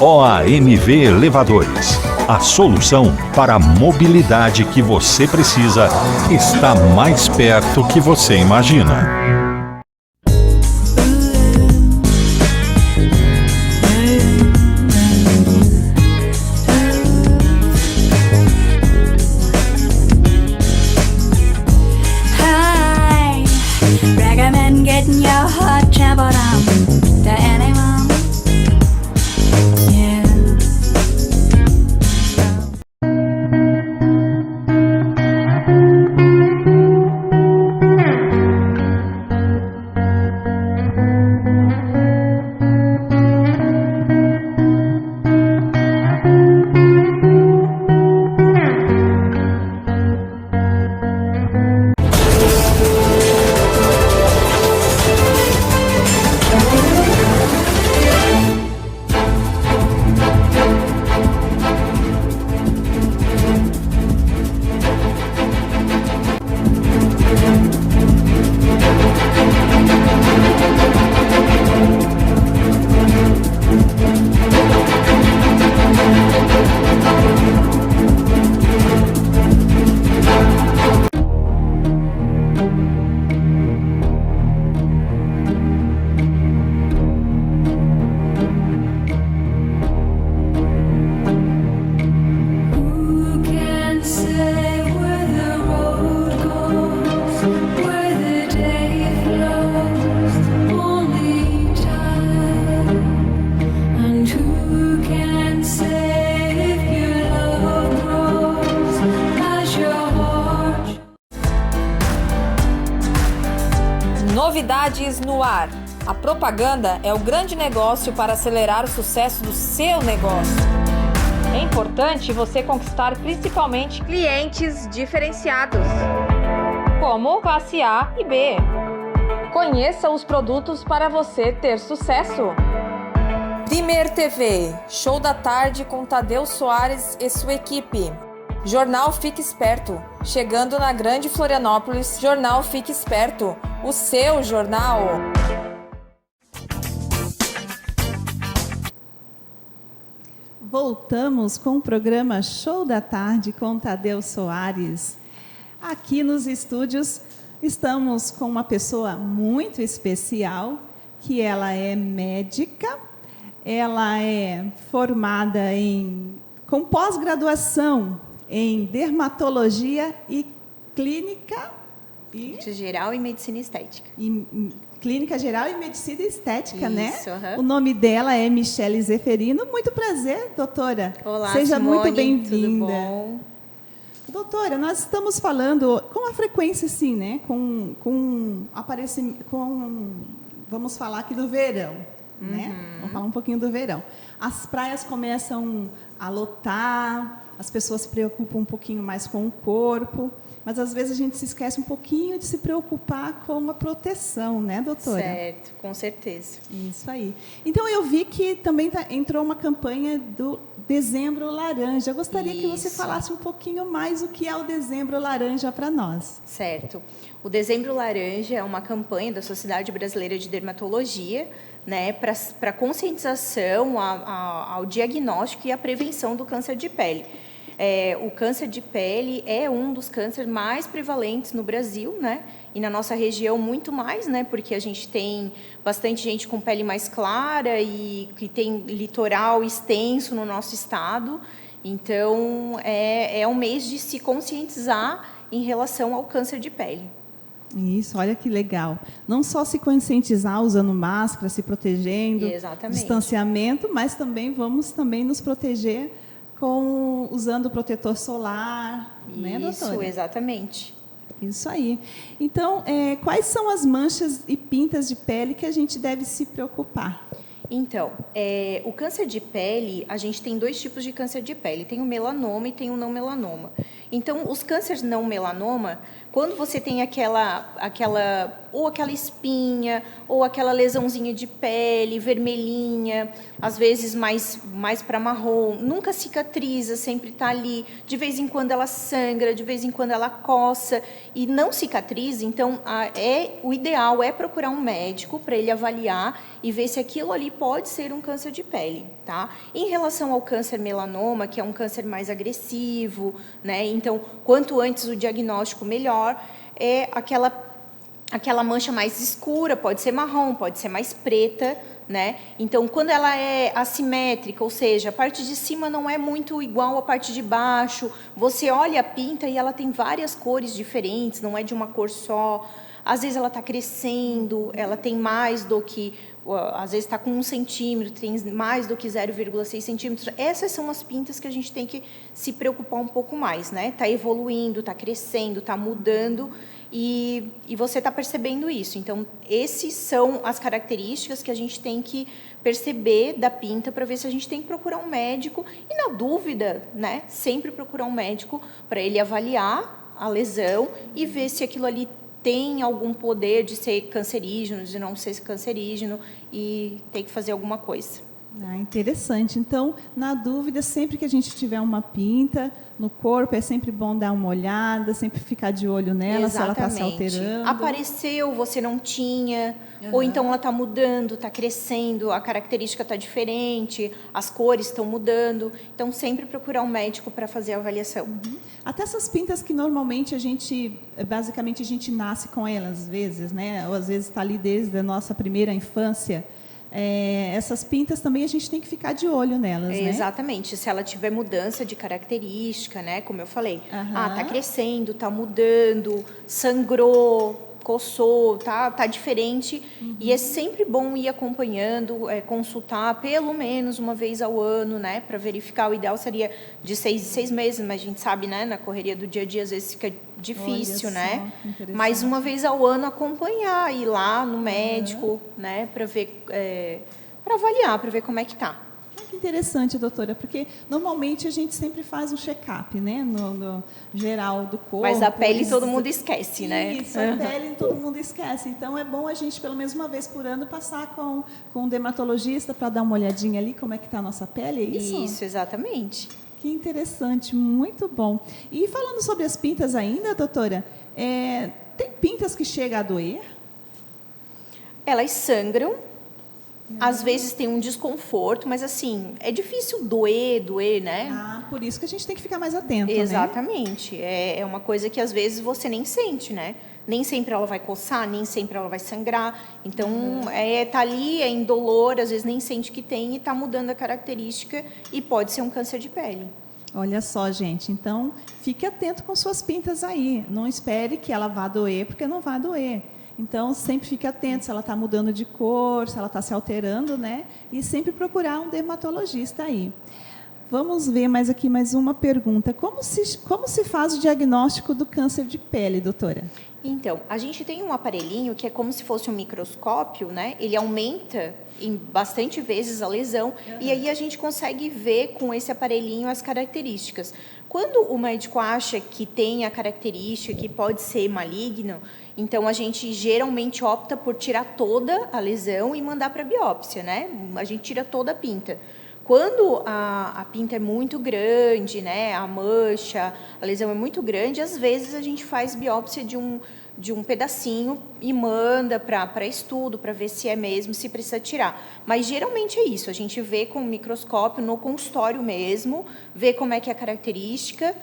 OAMV Elevadores. A solução para a mobilidade que você precisa está mais perto que você imagina. Hi, recommend getting your heart trampled on. The Novidades no ar. A propaganda é o grande negócio para acelerar o sucesso do seu negócio. É importante você conquistar principalmente clientes diferenciados, como classe A e B. Conheça os produtos para você ter sucesso. Primer TV, show da tarde com Tadeu Soares e sua equipe. Jornal Fique Esperto, chegando na Grande Florianópolis. Jornal Fique Esperto, o seu jornal. Voltamos com o programa Show da Tarde com Tadeu Soares. Aqui nos estúdios estamos com uma pessoa muito especial, que ela é médica, ela é formada com pós-graduação em dermatologia e clínica geral e medicina estética. Clínica geral e medicina estética, Isso, né? O nome dela é Michele Zeferino. Muito prazer, doutora. Olá, Seja Simone, muito bem-vinda. Tudo bom? Doutora, nós estamos falando com uma frequência, sim, né? Vamos falar aqui do verão, né? Vamos falar um pouquinho do verão. As praias começam a lotar, as pessoas se preocupam um pouquinho mais com o corpo, mas às vezes a gente se esquece um pouquinho de se preocupar com a proteção, né, doutora? Certo, com certeza. Isso aí. Então, eu vi que também entrou uma campanha do Dezembro Laranja. Eu gostaria que você falasse um pouquinho mais o que é o Dezembro Laranja para nós. Certo. O Dezembro Laranja é uma campanha da Sociedade Brasileira de Dermatologia, né, para conscientização ao diagnóstico e à prevenção do câncer de pele. O câncer de pele é um dos cânceres mais prevalentes no Brasil, né? E na nossa região muito mais, né? Porque a gente tem bastante gente com pele mais clara e que tem litoral extenso no nosso estado. Então, é um mês de se conscientizar em relação ao câncer de pele. Isso, olha que legal. Não só se conscientizar usando máscara, se protegendo, Exatamente. Distanciamento, mas também vamos nos proteger usando protetor solar, né, doutora? Isso, exatamente. Isso aí. Então, quais são as manchas e pintas de pele que a gente deve se preocupar? Então, o câncer de pele, a gente tem dois tipos de câncer de pele. Tem o melanoma e tem o não melanoma. Então, os cânceres não melanoma, quando você tem aquela espinha, ou aquela lesãozinha de pele, vermelhinha, às vezes mais para marrom, nunca cicatriza, sempre está ali, de vez em quando ela sangra, de vez em quando ela coça, e não cicatriza, então o ideal é procurar um médico para ele avaliar e ver se aquilo ali pode ser um câncer de pele, tá? Em relação ao câncer melanoma, que é um câncer mais agressivo, né? Então, quanto antes o diagnóstico, melhor. É aquela mancha mais escura, pode ser marrom, pode ser mais preta, né? Então, quando ela é assimétrica, ou seja, a parte de cima não é muito igual à parte de baixo, você olha a pinta e ela tem várias cores diferentes, não é de uma cor só. Às vezes ela está crescendo, ela tem mais do que... Às vezes está com 1 centímetro, tem mais do que 0,6 centímetros. Essas são as pintas que a gente tem que se preocupar um pouco mais, né? Está evoluindo, está crescendo, está mudando e você está percebendo isso. Então, essas são as características que a gente tem que perceber da pinta para ver se a gente tem que procurar um médico. E, na dúvida, né? Sempre procurar um médico para ele avaliar a lesão e ver se aquilo ali tem algum poder de ser cancerígeno, de não ser cancerígeno e tem que fazer alguma coisa. Interessante. Então, na dúvida, sempre que a gente tiver uma pinta no corpo, é sempre bom dar uma olhada, sempre ficar de olho nela, se ela está se alterando. Apareceu, você não tinha, ou então ela está mudando, está crescendo, a característica está diferente, as cores estão mudando. Então, sempre procurar um médico para fazer a avaliação. Até essas pintas que normalmente basicamente a gente nasce com elas, às vezes, né? Ou às vezes está ali desde a nossa primeira infância. Essas pintas também a gente tem que ficar de olho nelas, né? Exatamente, se ela tiver mudança de característica, né? Como eu falei, está crescendo, está mudando, sangrou, coçou, tá diferente. E é sempre bom ir acompanhando, consultar pelo menos uma vez ao ano, né, para verificar. O ideal seria de 6 em 6 meses, mas a gente sabe, né, na correria do dia a dia às vezes fica difícil, né? Mas uma vez ao ano acompanhar, ir lá no médico, né, para ver, para avaliar, para ver como é que tá. Que interessante, doutora, porque normalmente a gente sempre faz um check-up, né, no geral do corpo. Mas a pele todo mundo esquece, né? Isso, a pele todo mundo esquece. Então é bom a gente, pelo menos uma vez por ano, passar com um dermatologista para dar uma olhadinha ali como é que está a nossa pele, é isso? Isso, exatamente. Que interessante, muito bom. E falando sobre as pintas ainda, doutora, tem pintas que chegam a doer? Elas sangram. Às vezes tem um desconforto, mas assim, é difícil doer, né? Por isso que a gente tem que ficar mais atento, exatamente. Né? É uma coisa que às vezes você nem sente, né? Nem sempre ela vai coçar, nem sempre ela vai sangrar. Então, tá ali, é indolor, às vezes nem sente que tem e tá mudando a característica e pode ser um câncer de pele. Olha só, gente, então fique atento com suas pintas aí. Não espere que ela vá doer, porque não vai doer. Então, sempre fique atento se ela está mudando de cor, se ela está se alterando, né? E sempre procurar um dermatologista aí. Vamos ver mais uma pergunta. Como se faz o diagnóstico do câncer de pele, doutora? Então, a gente tem um aparelhinho que é como se fosse um microscópio, né? Ele aumenta em bastante vezes a lesão e aí a gente consegue ver com esse aparelhinho as características. Quando o médico acha que tem a característica que pode ser maligno, então a gente geralmente opta por tirar toda a lesão e mandar para biópsia, né? A gente tira toda a pinta. Quando a pinta é muito grande, né, a mancha, a lesão é muito grande, às vezes a gente faz biópsia de um pedacinho e manda para estudo, para ver se é mesmo, se precisa tirar. Mas geralmente é isso, a gente vê com o microscópio no consultório mesmo, vê como é que é a característica,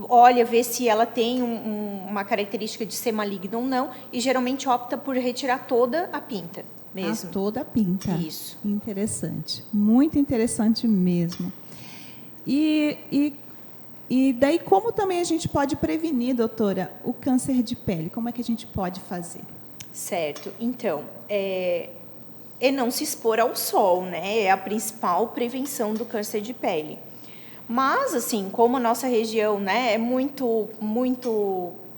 olha, vê se ela tem uma característica de ser maligna ou não, e geralmente opta por retirar toda a pinta. Mesmo. Toda a pinta. Isso. Interessante. Muito interessante mesmo. E daí, como também a gente pode prevenir, doutora, o câncer de pele? Como é que a gente pode fazer? Certo. Então, é não se expor ao sol, né? É a principal prevenção do câncer de pele. Mas, assim, como a nossa região, né, é muito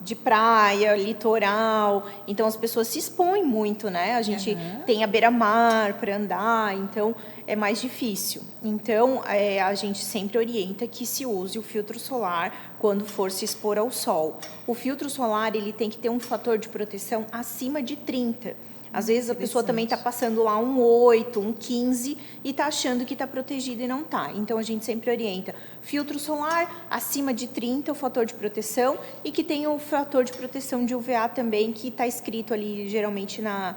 de praia, litoral, então as pessoas se expõem muito, né? A gente tem a beira-mar para andar, então é mais difícil. Então, a gente sempre orienta que se use o filtro solar quando for se expor ao sol. O filtro solar, ele tem que ter um fator de proteção acima de 30. Às vezes a pessoa também está passando lá um 8, um 15 e está achando que está protegida e não está. Então, a gente sempre orienta filtro solar acima de 30, o fator de proteção, e que tenha o fator de proteção de UVA também, que está escrito ali, geralmente, na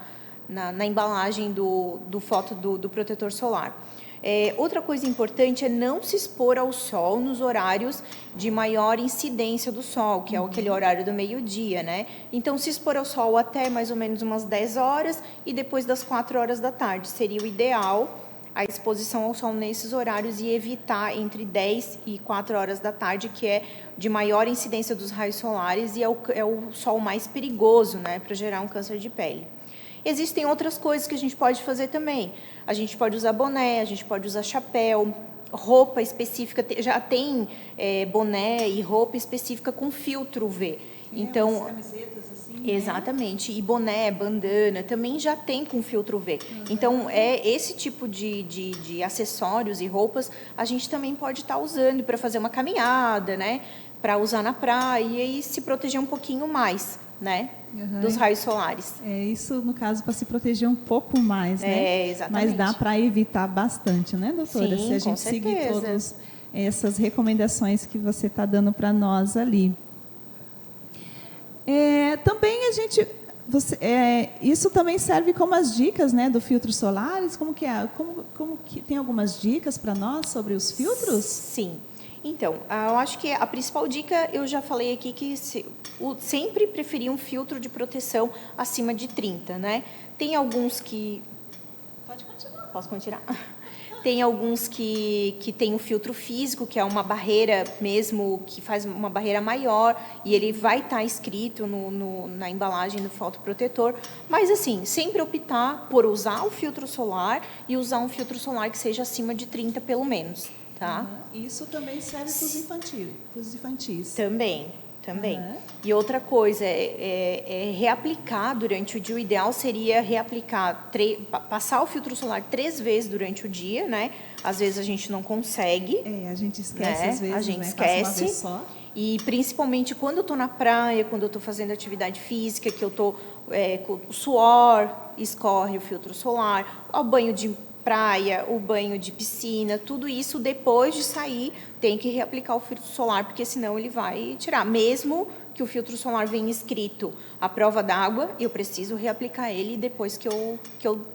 embalagem do protetor solar. Outra coisa importante é não se expor ao sol nos horários de maior incidência do sol, que é aquele horário do meio-dia, né? Então, se expor ao sol até mais ou menos umas 10 horas e depois das 4 horas da tarde. Seria o ideal a exposição ao sol nesses horários e evitar entre 10 e 4 horas da tarde, que é de maior incidência dos raios solares e é o sol mais perigoso, né, para gerar um câncer de pele. Existem outras coisas que a gente pode fazer também. A gente pode usar boné, a gente pode usar chapéu, roupa específica. Já tem boné e roupa específica com filtro UV. Então, camisetas assim, exatamente. E boné, bandana, também já tem com filtro UV. Então, esse tipo de acessórios e roupas a gente também pode estar usando para fazer uma caminhada, né? Para usar na praia e se proteger um pouquinho mais, né? Dos raios solares. Isso, no caso, para se proteger um pouco mais, né? Exatamente. Mas dá para evitar bastante, né, doutora? Sim, se a gente seguir todas essas recomendações que você está dando para nós ali. Também a gente... isso também serve como as dicas, né, do filtro solares? Como que é? Como que tem algumas dicas para nós sobre os filtros? Sim. Então, eu acho que a principal dica, eu já falei aqui, que sempre preferir um filtro de proteção acima de 30, né? Tem alguns que... Pode continuar. Posso continuar? Tem alguns que tem um filtro físico, que é uma barreira mesmo, que faz uma barreira maior, e ele vai estar escrito na embalagem do fotoprotetor. Mas, assim, sempre optar por usar o filtro solar e usar um filtro solar que seja acima de 30, pelo menos, tá? Isso também serve para os infantis. Também. E outra coisa, reaplicar durante o dia. O ideal seria reaplicar, passar o filtro solar 3 vezes durante o dia, né? Às vezes a gente não consegue. A gente esquece, né? às vezes, a gente né? esquece. Passa uma vez só. E principalmente quando eu estou na praia, quando eu estou fazendo atividade física, que eu estou com o suor, escorre o filtro solar, o banho de praia, o banho de piscina, tudo isso depois de sair tem que reaplicar o filtro solar, porque senão ele vai tirar. Mesmo que o filtro solar venha escrito à prova d'água, eu preciso reaplicar ele depois que eu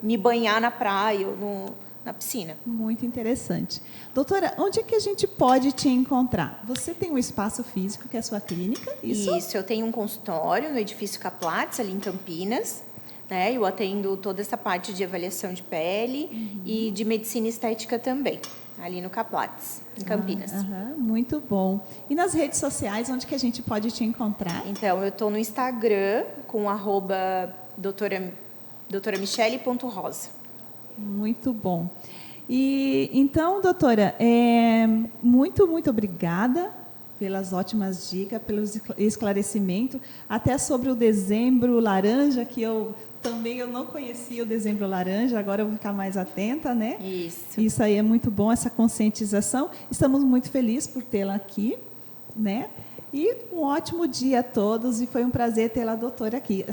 me banhar na praia ou na piscina. Muito interessante. Doutora, onde é que a gente pode te encontrar? Você tem um espaço físico, que é a sua clínica? Isso, eu tenho um consultório no edifício Caplates, ali em Campinas. Né? Eu atendo toda essa parte de avaliação de pele e de medicina estética também, ali no Caplates, em Campinas. Muito bom. E nas redes sociais, onde que a gente pode te encontrar? Então, eu estou no Instagram com @doutoramichele.rosa. Muito bom. E então, doutora, muito obrigada pelas ótimas dicas, pelo esclarecimento, até sobre o dezembro laranja, que eu não conhecia o dezembro laranja, agora eu vou ficar mais atenta, né? Isso aí é muito bom, essa conscientização. Estamos muito felizes por tê-la aqui, né? E um ótimo dia a todos, e foi um prazer tê-la, doutora, aqui.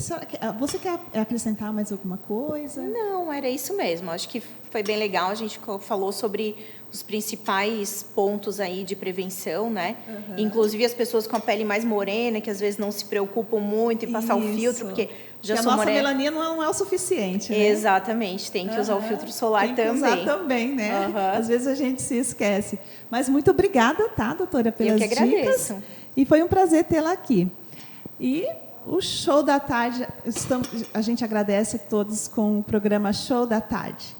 Você quer acrescentar mais alguma coisa? Não, era isso mesmo. Acho que foi bem legal, a gente falou sobre os principais pontos aí de prevenção, né? Inclusive as pessoas com a pele mais morena, que às vezes não se preocupam muito em passar o filtro, porque já sou morena. A nossa melanina não é o suficiente, né? Exatamente, tem que usar o filtro solar também. Tem que usar também, né? Às vezes a gente se esquece. Mas muito obrigada, tá, doutora, pelas dicas. Eu que agradeço. E foi um prazer tê-la aqui. E o Show da Tarde, a gente agradece a todos com o programa Show da Tarde.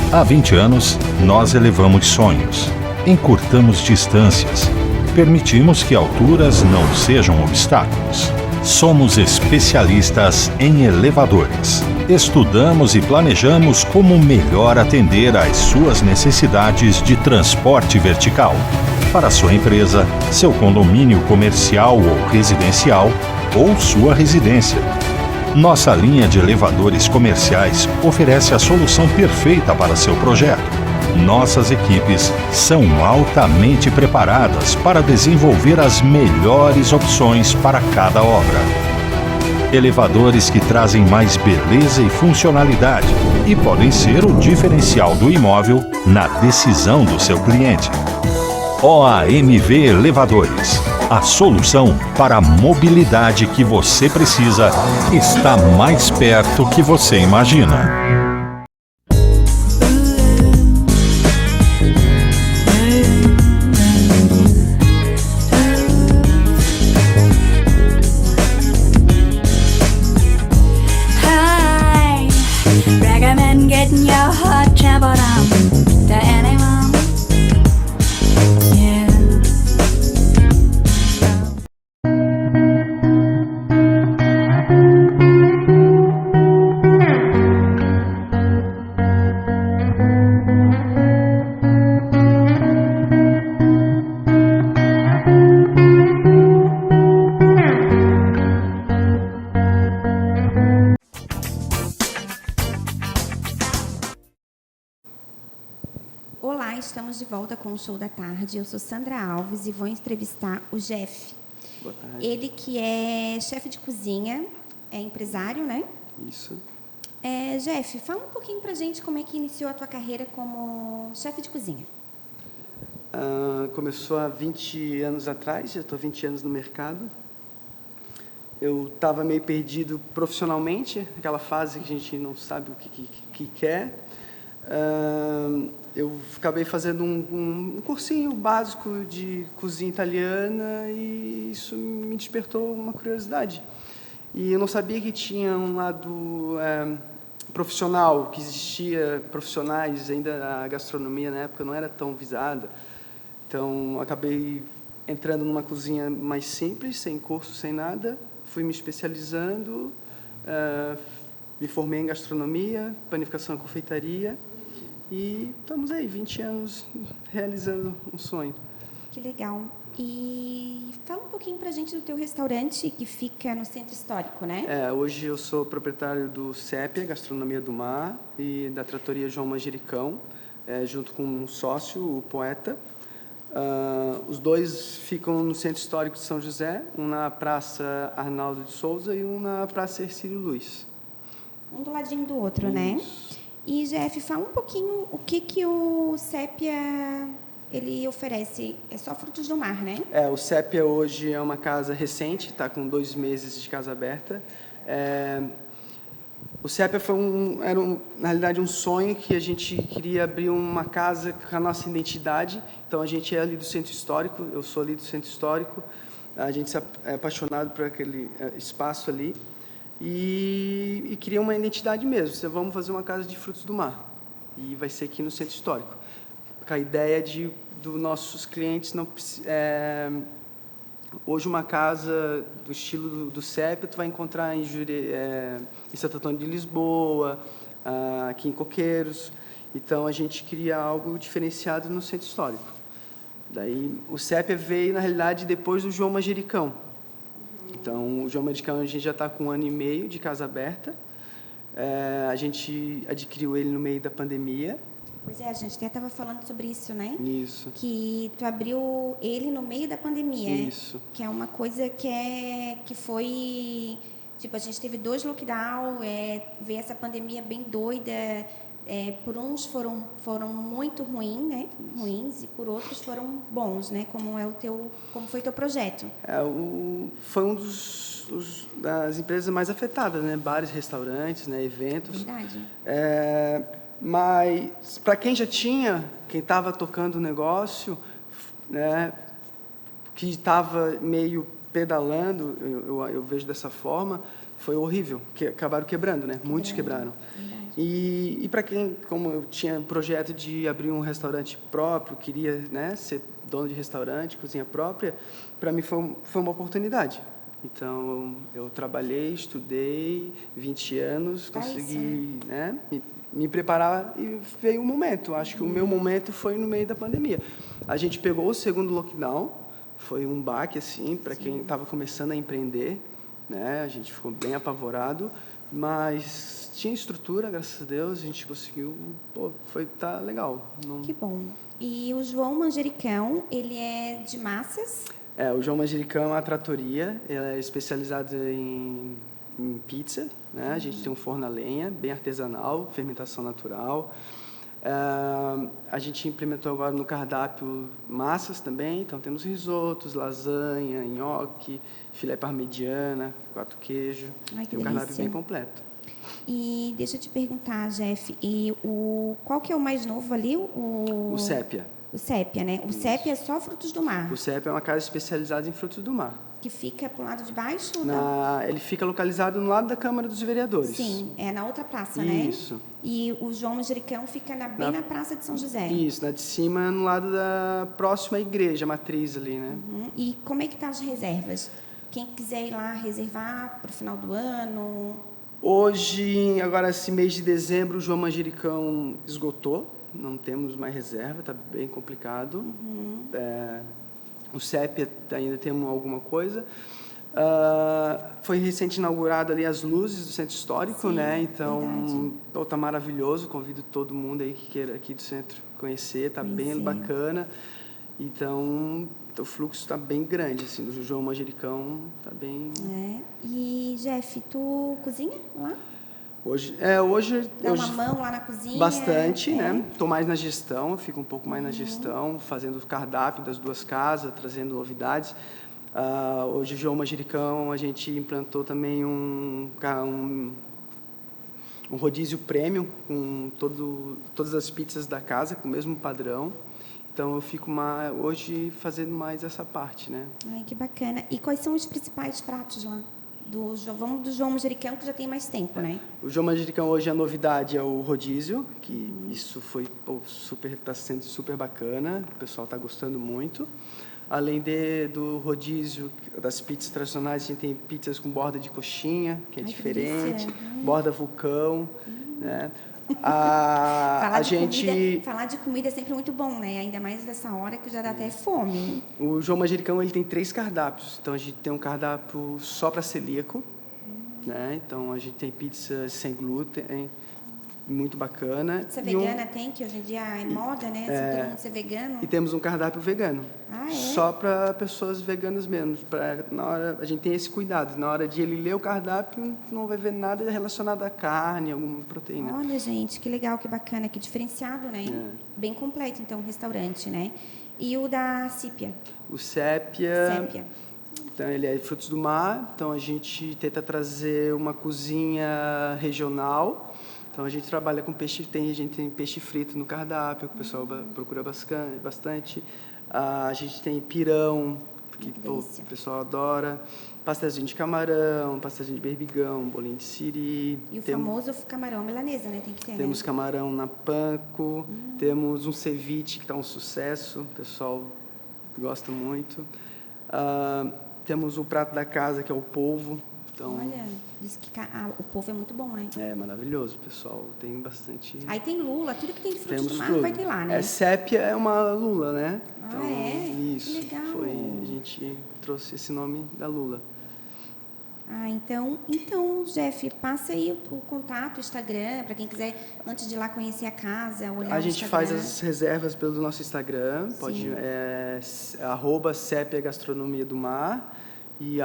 Há 20 anos, nós elevamos sonhos, encurtamos distâncias, permitimos que alturas não sejam obstáculos. Somos especialistas em elevadores. Estudamos e planejamos como melhor atender às suas necessidades de transporte vertical. Para sua empresa, seu condomínio comercial ou residencial, ou sua residência. Nossa linha de elevadores comerciais oferece a solução perfeita para seu projeto. Nossas equipes são altamente preparadas para desenvolver as melhores opções para cada obra. Elevadores que trazem mais beleza e funcionalidade e podem ser o diferencial do imóvel na decisão do seu cliente. OAMV Elevadores. A solução para a mobilidade que você precisa está mais perto que você imagina. Hi, recommend getting your heart trampled on to anyone. Estamos de volta com o Show da Tarde. Eu sou Sandra Alves e vou entrevistar o Jeff. Boa tarde. Ele que é chefe de cozinha, é empresário, né? Isso. Jeff, fala um pouquinho pra gente como é que iniciou a tua carreira como chefe de cozinha. Começou há 20 anos atrás, já estou 20 anos no mercado. Eu estava meio perdido profissionalmente, aquela fase que a gente não sabe o que quer. Eu acabei fazendo um cursinho básico de cozinha italiana e isso me despertou uma curiosidade. E eu não sabia que tinha um lado profissional, que existia profissionais, ainda a gastronomia na época não era tão visada. Então, acabei entrando numa cozinha mais simples, sem curso, sem nada. Fui me especializando, me formei em gastronomia, panificação e confeitaria. E estamos aí, 20 anos, realizando um sonho. Que legal. E fala um pouquinho para a gente do teu restaurante, que fica no Centro Histórico, né? Hoje eu sou proprietário do Sépia, Gastronomia do Mar, e da Trattoria João Manjericão, junto com um sócio, o Poeta. Os dois ficam no Centro Histórico de São José, um na Praça Arnaldo de Souza e um na Praça Hercílio Luiz. Um do ladinho do outro, né? E, Jeff, fala um pouquinho o que o Sépia ele oferece. É só frutos do mar, né? O Sépia hoje é uma casa recente, está com 2 meses de casa aberta. O Sépia era, na realidade, um sonho que a gente queria abrir uma casa com a nossa identidade. Então, a gente é ali do Centro Histórico, eu sou ali do Centro Histórico. A gente é apaixonado por aquele espaço ali. E queria uma identidade mesmo. Vamos fazer uma casa de frutos do mar. E vai ser aqui no Centro Histórico. Com a ideia dos nossos clientes não... Hoje, uma casa do estilo do Sépia, tu vai encontrar em Santo Antônio de Lisboa, aqui em Coqueiros. Então, a gente queria algo diferenciado no Centro Histórico. Daí, o Sépia veio, na realidade, depois do João Manjericão. Então, o João Manjericão, a gente já está com 1 ano e meio de casa aberta. A gente adquiriu ele no meio da pandemia. Pois a gente até estava falando sobre isso, né? Isso. Que tu abriu ele no meio da pandemia. Isso. Que é uma coisa que foi... Tipo, a gente teve 2 lockdowns, veio essa pandemia bem doida. Por uns foram muito ruins, e por outros foram bons, né? Como foi teu projeto? Foi um das empresas mais afetadas, né? Bares, restaurantes, né? Eventos. Verdade. Mas para quem já tinha, quem estava tocando o negócio, né? Que estava meio pedalando, eu vejo dessa forma, foi horrível, que acabaram quebrando, né? Muitos quebraram. E para quem, como eu tinha um projeto de abrir um restaurante próprio, queria, né, ser dono de restaurante, cozinha própria, para mim foi uma oportunidade. Então, eu trabalhei, estudei, 20 anos, consegui, né, me preparar e veio o momento. Acho que o meu momento foi no meio da pandemia. A gente pegou o segundo lockdown, foi um baque, assim, para quem estava começando a empreender, né, a gente ficou bem apavorado, mas tinha estrutura, graças a Deus, a gente conseguiu, tá legal. Que bom. E o João Manjericão, ele é de massas? O João Manjericão é uma trattoria, ela é especializada em pizza, né? A gente tem um forno a lenha, bem artesanal, fermentação natural. A gente implementou agora no cardápio massas também, então temos risotos, lasanha, nhoque, filé parmegiana, 4 queijos, tem um cardápio bem completo. E deixa eu te perguntar, Jeff, qual que é o mais novo ali? O Sépia. O Sépia, né? O Sépia é só frutos do mar? O Sépia é uma casa especializada em frutos do mar. Que fica para o lado de baixo? Ele fica localizado no lado da Câmara dos Vereadores. Sim, é na outra praça, né? Isso. E o João Manjericão fica bem na Praça de São José. Isso, na de cima, no lado da próxima igreja, matriz ali, né? E como é que tá as reservas? Quem quiser ir lá reservar para o final do ano? Hoje, agora esse mês de dezembro, o João Manjericão esgotou. Não temos mais reserva, está bem complicado. O Sépia ainda temos alguma coisa. Foi recente inaugurado ali as luzes do Centro Histórico, né? Então, está maravilhoso. Convido todo mundo aí que queira aqui do centro conhecer. Está bem bacana. Então, o fluxo está bem grande, assim, do João Manjericão está bem... E, Jeff, tu cozinha lá? Hoje Dá uma mão lá na cozinha? Bastante, né? Estou mais na gestão, fico um pouco mais na gestão, fazendo o cardápio das duas casas, trazendo novidades. Hoje, o João Manjericão, a gente implantou também um rodízio premium com todas as pizzas da casa, com o mesmo padrão. Então, eu fico hoje fazendo mais essa parte, né? Ai, que bacana. E quais são os principais pratos lá? Vamos do João Manjericão, que já tem mais tempo, né? O João Manjericão, hoje, a novidade é o rodízio, que isso está sendo super bacana, o pessoal está gostando muito. Além do rodízio das pizzas tradicionais, a gente tem pizzas com borda de coxinha, que é diferente, borda vulcão, né? Falar de comida é sempre muito bom, né? Ainda mais nessa hora que já dá até fome. O João Manjericão, ele tem 3 cardápios. Então, a gente tem um cardápio só para celíaco, né? Então, a gente tem pizza sem glúten, muito bacana. Pizza vegana tem, que hoje em dia é moda, né? Todo mundo ser vegano. E temos um cardápio vegano. Só para pessoas veganas mesmo. A gente tem esse cuidado. Na hora de ele ler o cardápio, não vai ver nada relacionado à carne, alguma proteína. Olha, gente, que legal, que bacana, que diferenciado, né? Bem completo, então, o restaurante, né? E o da Sépia? O Sépia. Então, ele é frutos do mar. Então, a gente tenta trazer uma cozinha regional. Então, a gente trabalha com peixe, a gente tem peixe frito no cardápio, que o pessoal procura bastante. A gente tem pirão, que o pessoal adora. Pastelzinho de camarão, pastelzinho de berbigão, bolinho de siri. E o famoso camarão milanesa, né? Tem que ter, Temos camarão na panko, temos um ceviche, que está um sucesso, o pessoal gosta muito. Temos o prato da casa, que é o polvo. Então, olha, diz que o polvo é muito bom, né? É maravilhoso, pessoal. Tem bastante. Aí tem lula, tudo que tem de frutos do mar vai ter lá, né? Sépia é uma lula, né? Então, isso. Que legal. A gente trouxe esse nome da lula. Então, Jeff, passa aí o contato, o Instagram, para quem quiser, antes de ir lá conhecer a casa, olhar a gente faz as reservas pelo nosso Instagram, pode @Sépia Gastronomia do Mar. E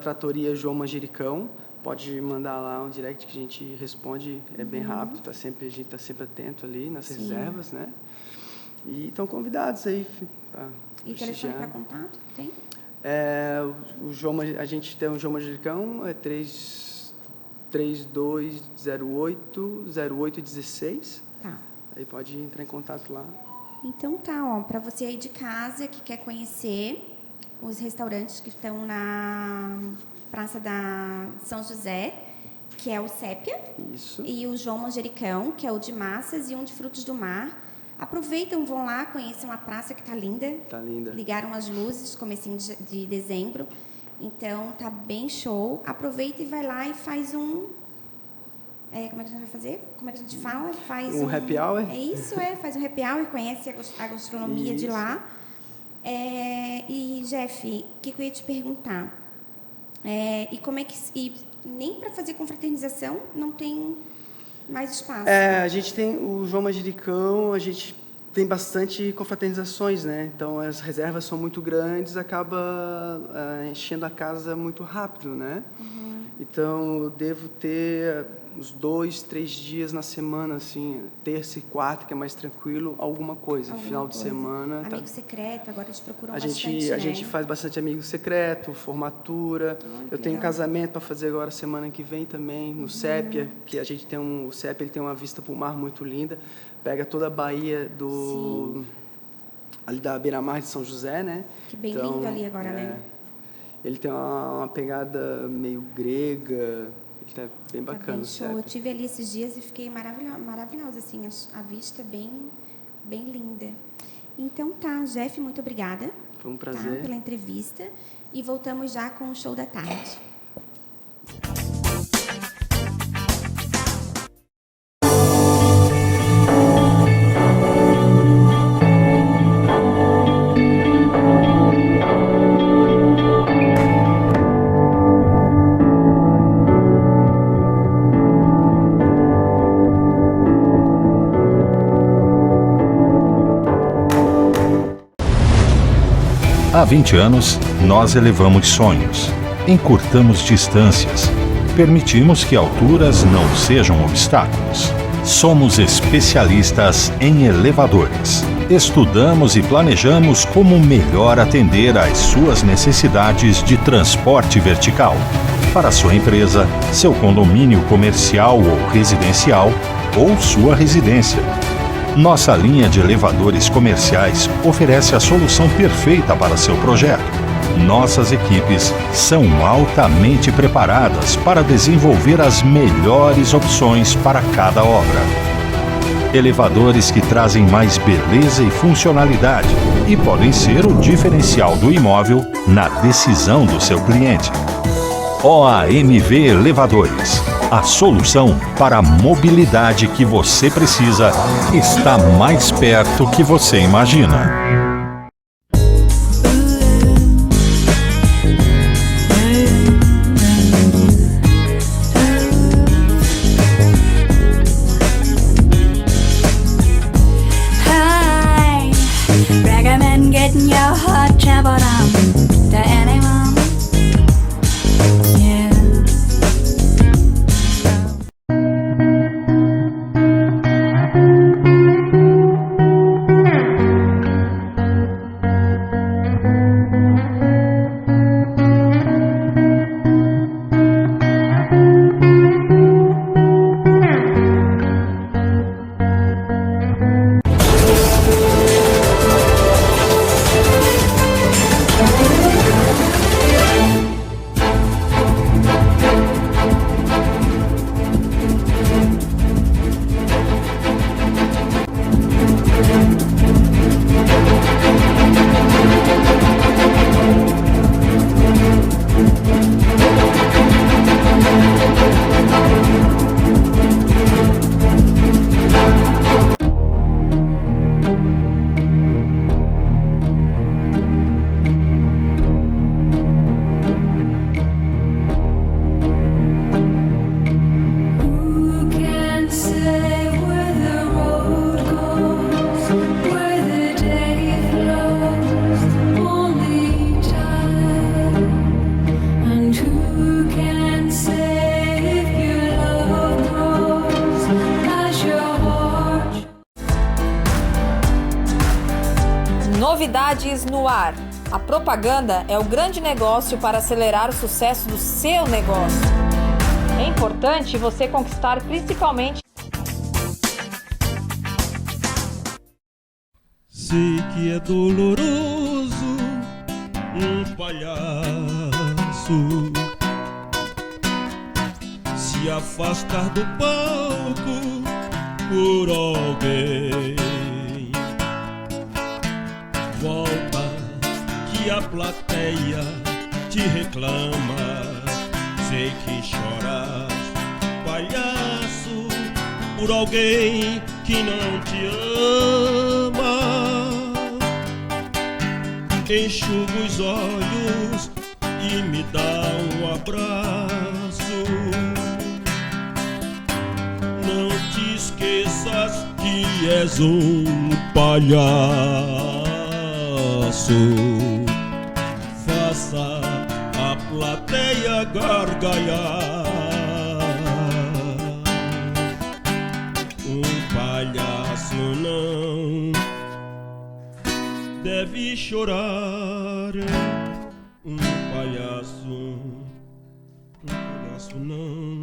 @Tratoria João Manjericão, pode mandar lá um direct que a gente responde, é bem rápido, a gente está sempre atento ali nas reservas, né? E estão convidados aí para E telefone para contato, tem? A gente tem o João Manjericão, é 3208-0816. Tá. Aí pode entrar em contato lá. Então tá, para você aí de casa que quer conhecer os restaurantes que estão na Praça da São José, que é o Sépia. Isso. E o João Manjericão, que é o de massas, e um de frutos do mar. Aproveitam, vão lá, conheçam a praça, que está linda. Está linda. Ligaram as luzes, comecinho de dezembro. Então, tá bem show. Aproveita e vai lá e faz como é que a gente vai fazer? Como é que a gente fala? Faz um happy hour? Faz um happy hour e conhece a gastronomia de lá. E, Jeff, o que eu ia te perguntar? E como é que... nem para fazer confraternização não tem mais espaço? A gente tem o João Manjericão, a gente tem bastante confraternizações, né? Então, as reservas são muito grandes, acaba enchendo a casa muito rápido, né? Então, eu devo ter uns 2, 3 dias na semana, assim, terça e quarta, que é mais tranquilo, alguma coisa. Final de semana. Amigo secreto, agora eles procuram bastante, a gente faz bastante amigo secreto, formatura. Eu tenho um casamento para fazer agora semana que vem também, no Sépia, que a gente tem o Sépia, ele tem uma vista para o mar muito linda. Pega toda a Baía ali da beira-mar de São José, né? Que bem lindo ali agora, né? Ele tem uma pegada meio grega, está bem bacana. Eu tive ali esses dias e fiquei maravilhosa, assim, a vista bem linda. Então tá, Jeff, muito obrigada. Foi um prazer. Pela entrevista. E voltamos já com o show da tarde. Há 20 anos, nós elevamos sonhos, encurtamos distâncias, Permitimos que alturas não sejam obstáculos. Somos especialistas em elevadores. Estudamos e planejamos como melhor atender às suas necessidades de transporte vertical. Para sua empresa, seu condomínio comercial ou residencial, ou sua residência. Nossa linha de elevadores comerciais oferece a solução perfeita para seu projeto. Nossas equipes são altamente preparadas para desenvolver as melhores opções para cada obra. Elevadores que trazem mais beleza e funcionalidade e podem ser o diferencial do imóvel na decisão do seu cliente. OAMV Elevadores. A solução para a mobilidade que você precisa está mais perto que você imagina. Hi, recommend getting your heart traveled on to anyone. Yeah. Novidades no ar. A propaganda é o grande negócio para acelerar o sucesso do seu negócio. É importante você conquistar principalmente. Sei que é doloroso palhaço se afastar do palco por alguém. Volta que a plateia te reclama. Sei que choras, palhaço, por alguém que não te ama. Enxuga os olhos e me dá um abraço. Não te esqueças que és um palhaço. Faça a plateia gargalhar. Um palhaço não deve chorar. Um palhaço não.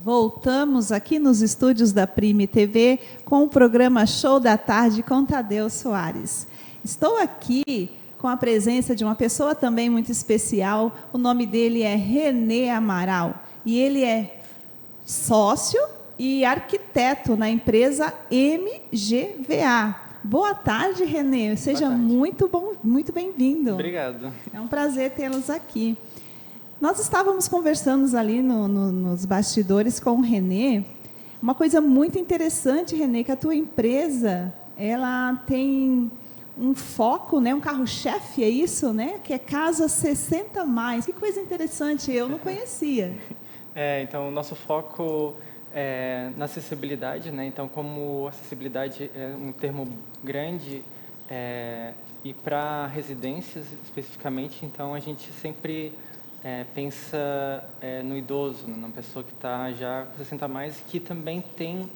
Voltamos aqui nos estúdios da Prime TV com o programa Show da Tarde com Tadeu Soares. Estou aqui com a presença de uma pessoa também muito especial. O nome dele é Renê Amaral e ele é sócio e arquiteto na empresa MGVA. Boa tarde, Renê. Seja muito bem-vindo. Obrigado. É um prazer tê-los aqui. Nós estávamos conversando ali nos bastidores com o Renê. Uma coisa muito interessante, Renê, que a tua empresa ela tem um foco, né, um carro-chefe, é isso, né? Que é Casa 60 Mais. Que coisa interessante, eu não conhecia. Então, o nosso foco é na acessibilidade, né? Então, como acessibilidade é um termo grande, e para residências especificamente, então a gente sempre pensa no idoso, né? Na pessoa que está já com 60 a mais, que também tem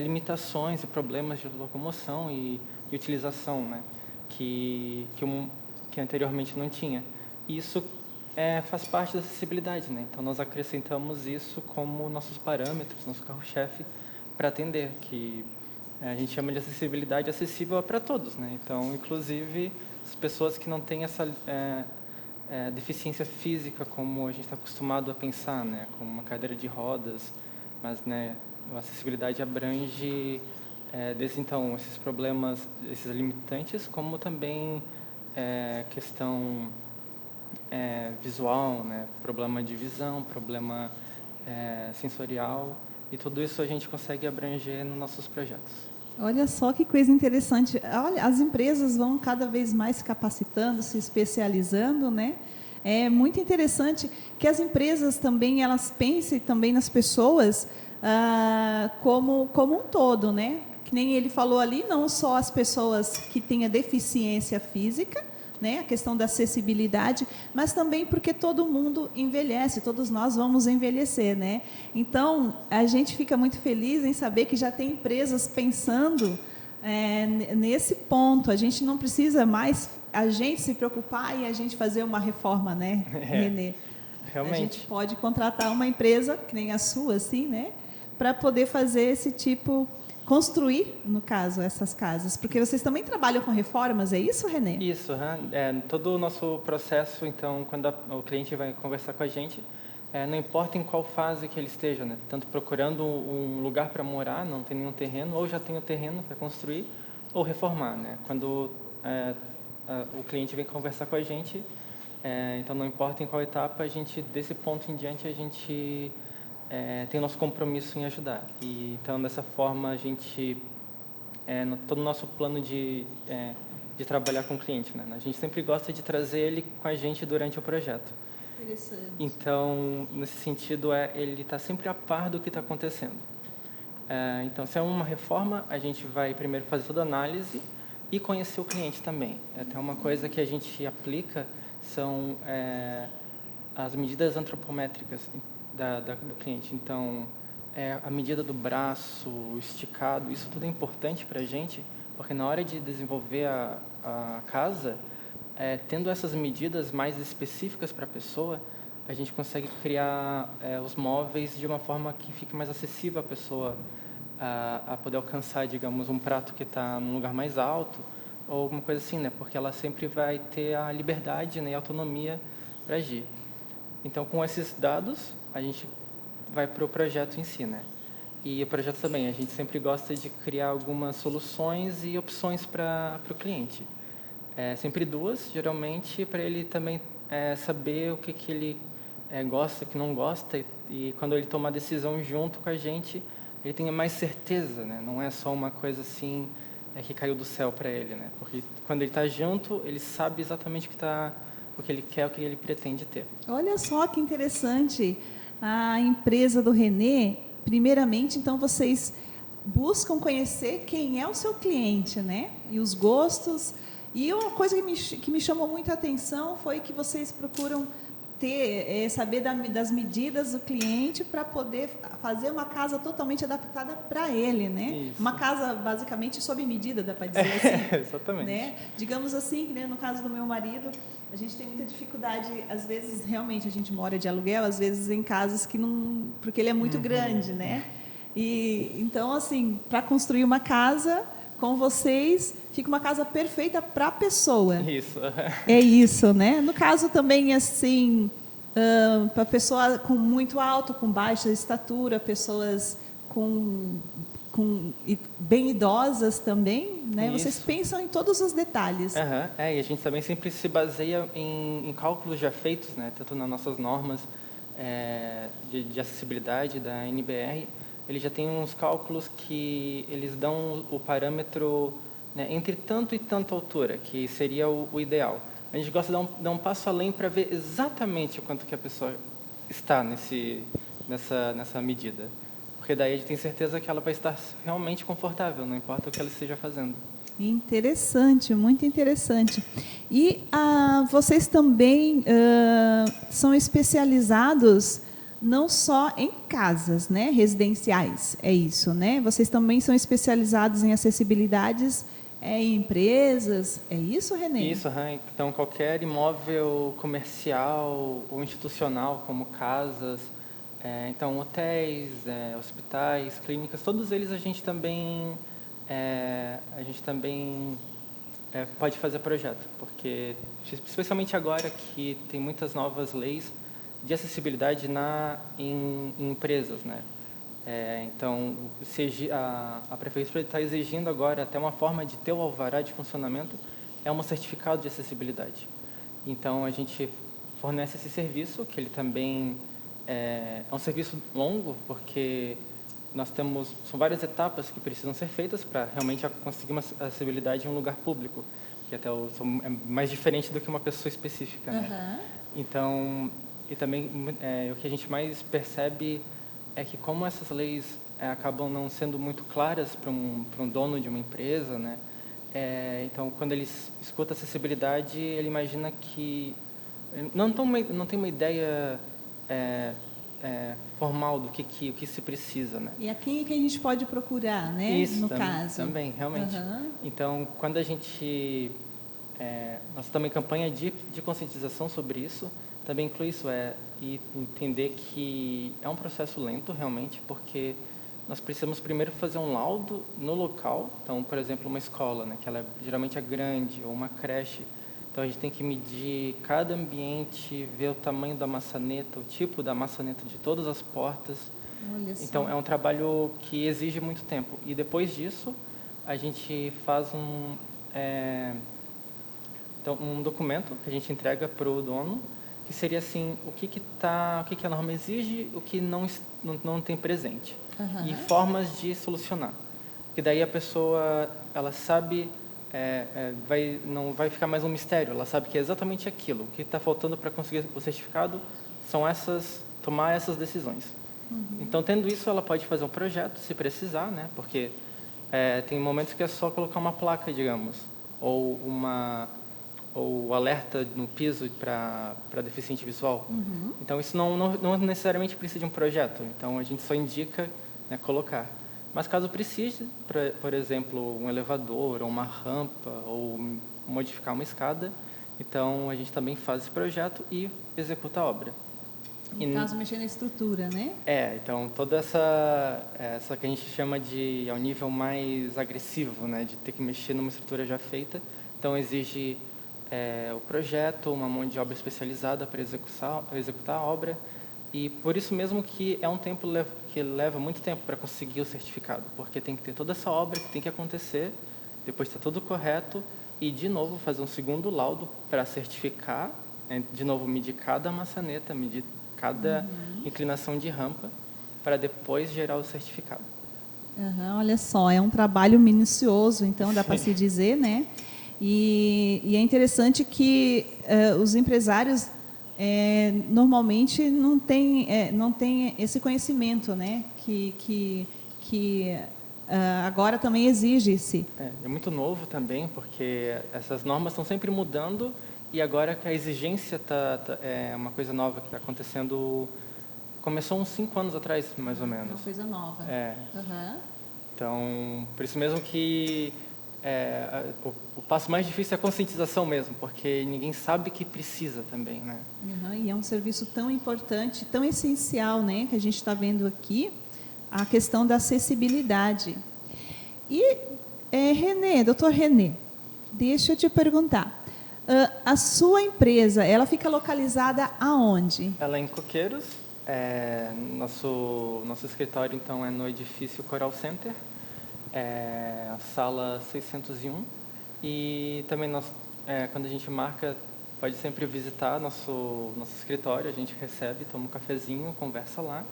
limitações e problemas de locomoção e utilização, né? que anteriormente não tinha. E isso faz parte da acessibilidade, né? Então nós acrescentamos isso como nossos parâmetros, nosso carro-chefe para atender, que a gente chama de acessibilidade acessível para todos, né? Então, inclusive, as pessoas que não têm essa deficiência física como a gente está acostumado a pensar, né? Como uma cadeira de rodas, mas, né, a acessibilidade abrange desde então esses problemas, esses limitantes, como também questão visual, né? Problema de visão, problema sensorial, e tudo isso a gente consegue abranger nos nossos projetos. Olha só que coisa interessante. Olha, as empresas vão cada vez mais se capacitando, se especializando, né? É muito interessante que as empresas também elas pensem também nas pessoas como um todo, né? Que nem ele falou ali, não só as pessoas que têm a deficiência física, né, a questão da acessibilidade, mas também porque todo mundo envelhece, todos nós vamos envelhecer, né? Então, a gente fica muito feliz em saber que já tem empresas pensando nesse ponto. A gente não precisa mais a gente se preocupar e a gente fazer uma reforma, né, Renê? Realmente. A gente pode contratar uma empresa, que nem a sua, assim, né, para poder fazer esse tipo... construir, no caso, essas casas, porque vocês também trabalham com reformas, é isso, Renê? Isso, todo o nosso processo, então, quando o cliente vai conversar com a gente, não importa em qual fase que ele esteja, né? Tanto procurando um lugar para morar, não tem nenhum terreno, ou já tem o terreno para construir, ou reformar, né? Quando o cliente vem conversar com a gente, então não importa em qual etapa, a gente, desse ponto em diante, a gente... tem o nosso compromisso em ajudar. E, então, dessa forma, a gente, todo o nosso plano de trabalhar com o cliente, né? A gente sempre gosta de trazer ele com a gente durante o projeto. Interessante. Então, nesse sentido, ele está sempre a par do que está acontecendo. Então, se é uma reforma, a gente vai primeiro fazer toda a análise e conhecer o cliente também. Até uma coisa que a gente aplica são as medidas antropométricas do cliente. Então, a medida do braço, o esticado, isso tudo é importante para a gente, porque na hora de desenvolver a casa, tendo essas medidas mais específicas para a pessoa, a gente consegue criar os móveis de uma forma que fique mais acessível à pessoa a poder alcançar, digamos, um prato que está num lugar mais alto, ou alguma coisa assim, né? Porque ela sempre vai ter a liberdade, né, e a autonomia para agir. Então, com esses dados, a gente vai para o projeto em si, né? E o projeto também, a gente sempre gosta de criar algumas soluções e opções para o cliente. Sempre duas, geralmente, para ele também saber o que ele gosta, o que não gosta, e quando ele tomar a decisão junto com a gente, ele tenha mais certeza, né? Não é só uma coisa assim que caiu do céu para ele, né? Porque quando ele está junto, ele sabe exatamente o que ele quer, o que ele pretende ter. Olha só que interessante. A empresa do Renê, primeiramente, então, vocês buscam conhecer quem é o seu cliente, né? E os gostos. E uma coisa que me chamou muito a atenção foi que vocês procuram saber das medidas do cliente para poder fazer uma casa totalmente adaptada para ele, né? Isso. Uma casa basicamente sob medida, dá para dizer assim. Exatamente. Né? Digamos assim, né, no caso do meu marido, a gente tem muita dificuldade, às vezes realmente a gente mora de aluguel, às vezes em casas que não, porque ele é muito grande, né? E então assim, para construir uma casa com vocês, fica uma casa perfeita para a pessoa. Isso. É isso, né? No caso também, assim, para pessoa com muito alto, com baixa estatura, pessoas com bem idosas também, né? Isso. Vocês pensam em todos os detalhes. E a gente também sempre se baseia em cálculos já feitos, né? Tanto nas nossas normas de acessibilidade da NBR, ele já tem uns cálculos que eles dão o parâmetro, né, entre tanto e tanta altura, que seria o ideal. A gente gosta de dar um passo além para ver exatamente o quanto que a pessoa está nessa medida. Porque daí a gente tem certeza que ela vai estar realmente confortável, não importa o que ela esteja fazendo. Interessante, muito interessante. E vocês também são especializados não só em casas, né, residenciais, é isso, né? Vocês também são especializados em acessibilidades em empresas, é isso, Renê? Isso, então qualquer imóvel comercial ou institucional, como casas, então hotéis, hospitais, clínicas, todos eles a gente também pode fazer projeto, porque especialmente agora que tem muitas novas leis de acessibilidade em empresas, né? Então, a prefeitura está exigindo agora até uma forma de ter o alvará de funcionamento, um certificado de acessibilidade. Então, a gente fornece esse serviço, que ele também é um serviço longo, porque são várias etapas que precisam ser feitas para realmente conseguir uma acessibilidade em um lugar público, que até é mais diferente do que uma pessoa específica, né? Então, e também o que a gente mais percebe é que como essas leis acabam não sendo muito claras para um dono de uma empresa, né? Então, quando ele escuta acessibilidade, ele imagina que não tem uma ideia formal do que se precisa, né? E a quem que a gente pode procurar, né? Isso, no caso. Também, realmente. Então, quando a gente... nossa também campanha de conscientização sobre isso, também inclui isso, e entender que é um processo lento, realmente, porque nós precisamos primeiro fazer um laudo no local. Então, por exemplo, uma escola, né, que ela geralmente é grande, ou uma creche. Então, a gente tem que medir cada ambiente, ver o tamanho da maçaneta, o tipo da maçaneta de todas as portas. Olha só. Então, é um trabalho que exige muito tempo. E depois disso, a gente faz um documento que a gente entrega para o dono, que seria assim, o que a norma exige, o que não tem presente. E formas de solucionar. Que daí a pessoa, ela sabe, não vai ficar mais um mistério, ela sabe que é exatamente aquilo. O que está faltando para conseguir o certificado são tomar essas decisões. Então, tendo isso, ela pode fazer um projeto, se precisar, né? Porque tem momentos que é só colocar uma placa, digamos, ou alerta no piso para deficiente visual. Então, isso não necessariamente precisa de um projeto. Então, a gente só indica, né, colocar. Mas, caso precise, por exemplo, um elevador, ou uma rampa, ou modificar uma escada, então, a gente também faz esse projeto e executa a obra. No caso, mexer na estrutura, né? Então, toda essa que a gente chama de, ao nível mais agressivo, né, de ter que mexer numa estrutura já feita, então, exige... o projeto, uma mão de obra especializada para executar a obra, e por isso mesmo que é um tempo que leva muito tempo para conseguir o certificado, porque tem que ter toda essa obra que tem que acontecer, depois está tudo correto, e de novo fazer um segundo laudo para certificar, de novo medir cada maçaneta, medir cada inclinação de rampa, para depois gerar o certificado. Olha só, é um trabalho minucioso, então dá para se dizer, né? E é interessante que os empresários normalmente não têm esse conhecimento, né? Que agora também exige-se. É muito novo também, porque essas normas estão sempre mudando, e agora que a exigência é uma coisa nova que está acontecendo, começou uns 5 anos atrás, mais ou menos. Uma coisa nova. Então, por isso mesmo que o passo mais difícil é a conscientização mesmo, porque ninguém sabe que precisa também, né? E é um serviço tão importante, tão essencial, né, que a gente está vendo aqui, a questão da acessibilidade. E, doutor Renê, deixa eu te perguntar, a sua empresa, ela fica localizada aonde? Ela é em Coqueiros, nosso escritório, então, é no edifício Coral Center, a sala 601. E também quando a gente marca, pode sempre visitar nosso escritório, a gente recebe, toma um cafezinho, conversa lá,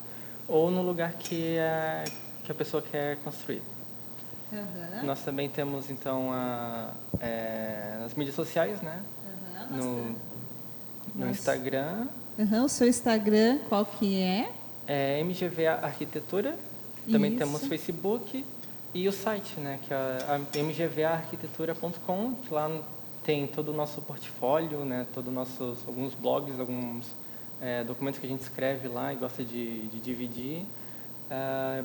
ou no lugar que a pessoa quer construir. Uhum. Nós também temos, então, as mídias sociais, né? No Instagram. O seu Instagram, qual que é? É MGVA Arquitetura. Também Isso. temos Facebook e o site, né? Que é mgvaarquitetura.com, que lá tem todo o nosso portfólio, né? Alguns blogs, alguns documentos que a gente escreve lá e gosta de dividir.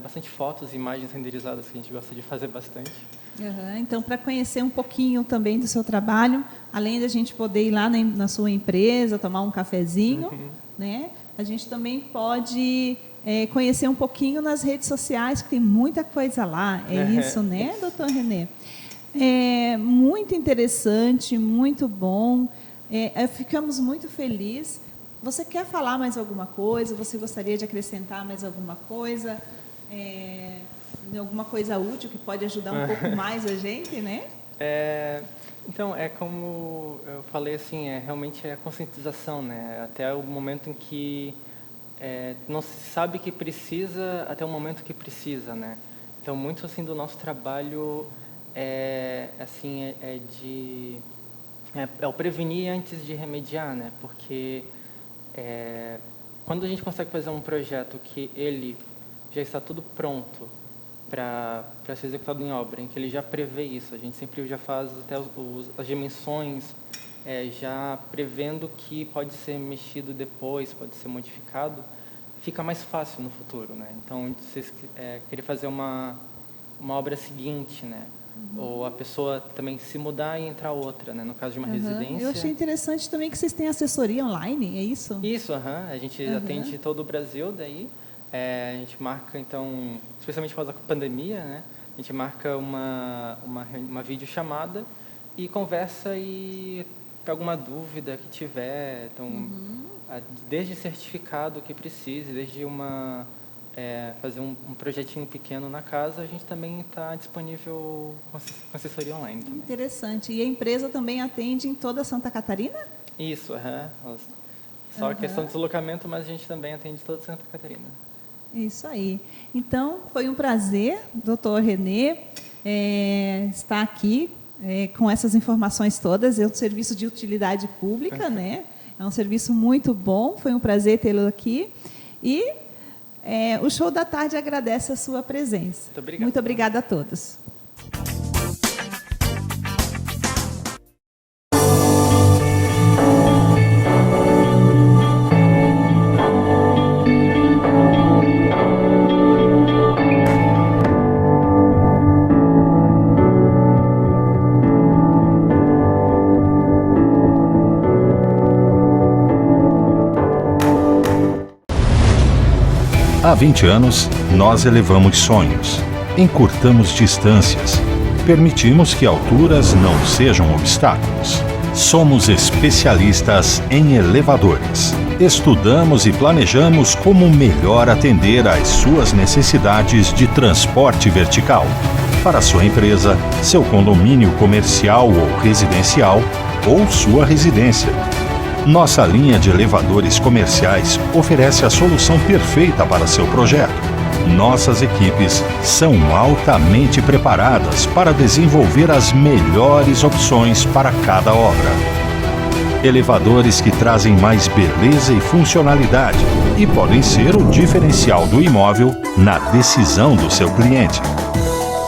Bastante fotos e imagens renderizadas que a gente gosta de fazer bastante. Uhum. Então, para conhecer um pouquinho também do seu trabalho, além da gente poder ir lá na sua empresa, tomar um cafezinho, né? A gente também pode conhecer um pouquinho nas redes sociais, que tem muita coisa lá. É isso, né, doutor René? É muito interessante, muito bom. Ficamos muito felizes. Você quer falar mais alguma coisa? Você gostaria de acrescentar mais alguma coisa? Alguma coisa útil que pode ajudar um pouco mais a gente, né? Então, como eu falei, assim, realmente a conscientização, né? Até o momento em que não se sabe que precisa, até o momento que precisa, né? Então, muito assim do nosso trabalho é o prevenir antes de remediar, né? Porque quando a gente consegue fazer um projeto que ele já está tudo pronto para ser executado em obra, em que ele já prevê isso, a gente sempre já faz até as dimensões, já prevendo que pode ser mexido depois, pode ser modificado, fica mais fácil no futuro, né? Então, vocês querer fazer uma obra seguinte, né? Ou a pessoa também se mudar e entrar outra, né? No caso de uma residência. Eu achei interessante também que vocês têm assessoria online, é isso? Isso, a gente atende todo o Brasil, daí a gente marca, então, especialmente após a pandemia, né? A gente marca uma videochamada e conversa e alguma dúvida que tiver, então, desde certificado que precise, desde fazer um projetinho pequeno na casa, a gente também está disponível com assessoria online também. Interessante. E a empresa também atende em toda Santa Catarina? Isso, Só a questão do deslocamento, mas a gente também atende toda Santa Catarina. Isso aí. Então, foi um prazer, doutor René, estar aqui com essas informações todas. É um serviço de utilidade pública, né? É um serviço muito bom, foi um prazer tê-lo aqui. E o Show da Tarde agradece a sua presença. Muito obrigado. Muito obrigada a todos. Há 20 anos, nós elevamos sonhos, encurtamos distâncias, permitimos que alturas não sejam obstáculos. Somos especialistas em elevadores. Estudamos e planejamos como melhor atender às suas necessidades de transporte vertical. Para sua empresa, seu condomínio comercial ou residencial, ou sua residência. Nossa linha de elevadores comerciais oferece a solução perfeita para seu projeto. Nossas equipes são altamente preparadas para desenvolver as melhores opções para cada obra. Elevadores que trazem mais beleza e funcionalidade e podem ser o diferencial do imóvel na decisão do seu cliente.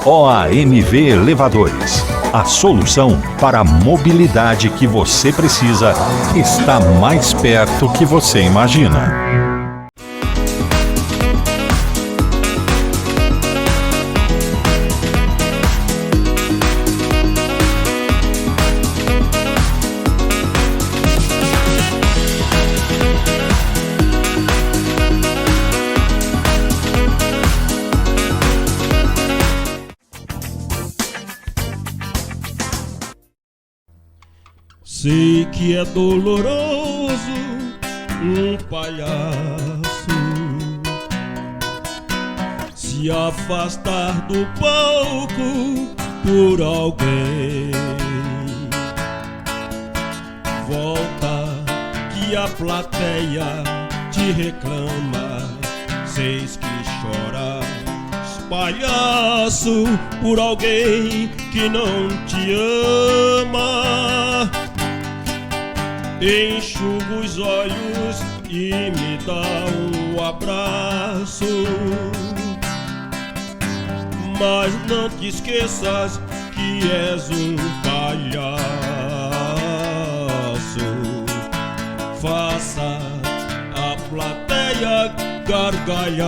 OAMV Elevadores. A solução para a mobilidade que você precisa está mais perto que você imagina. Sei que é doloroso um palhaço se se afastar do palco por alguém. Volta que a plateia te reclama, seis que choras, palhaço, por alguém que não te ama. Enxuga os olhos e me dá um abraço, mas não te esqueças que és um palhaço. Faça a plateia gargalhar.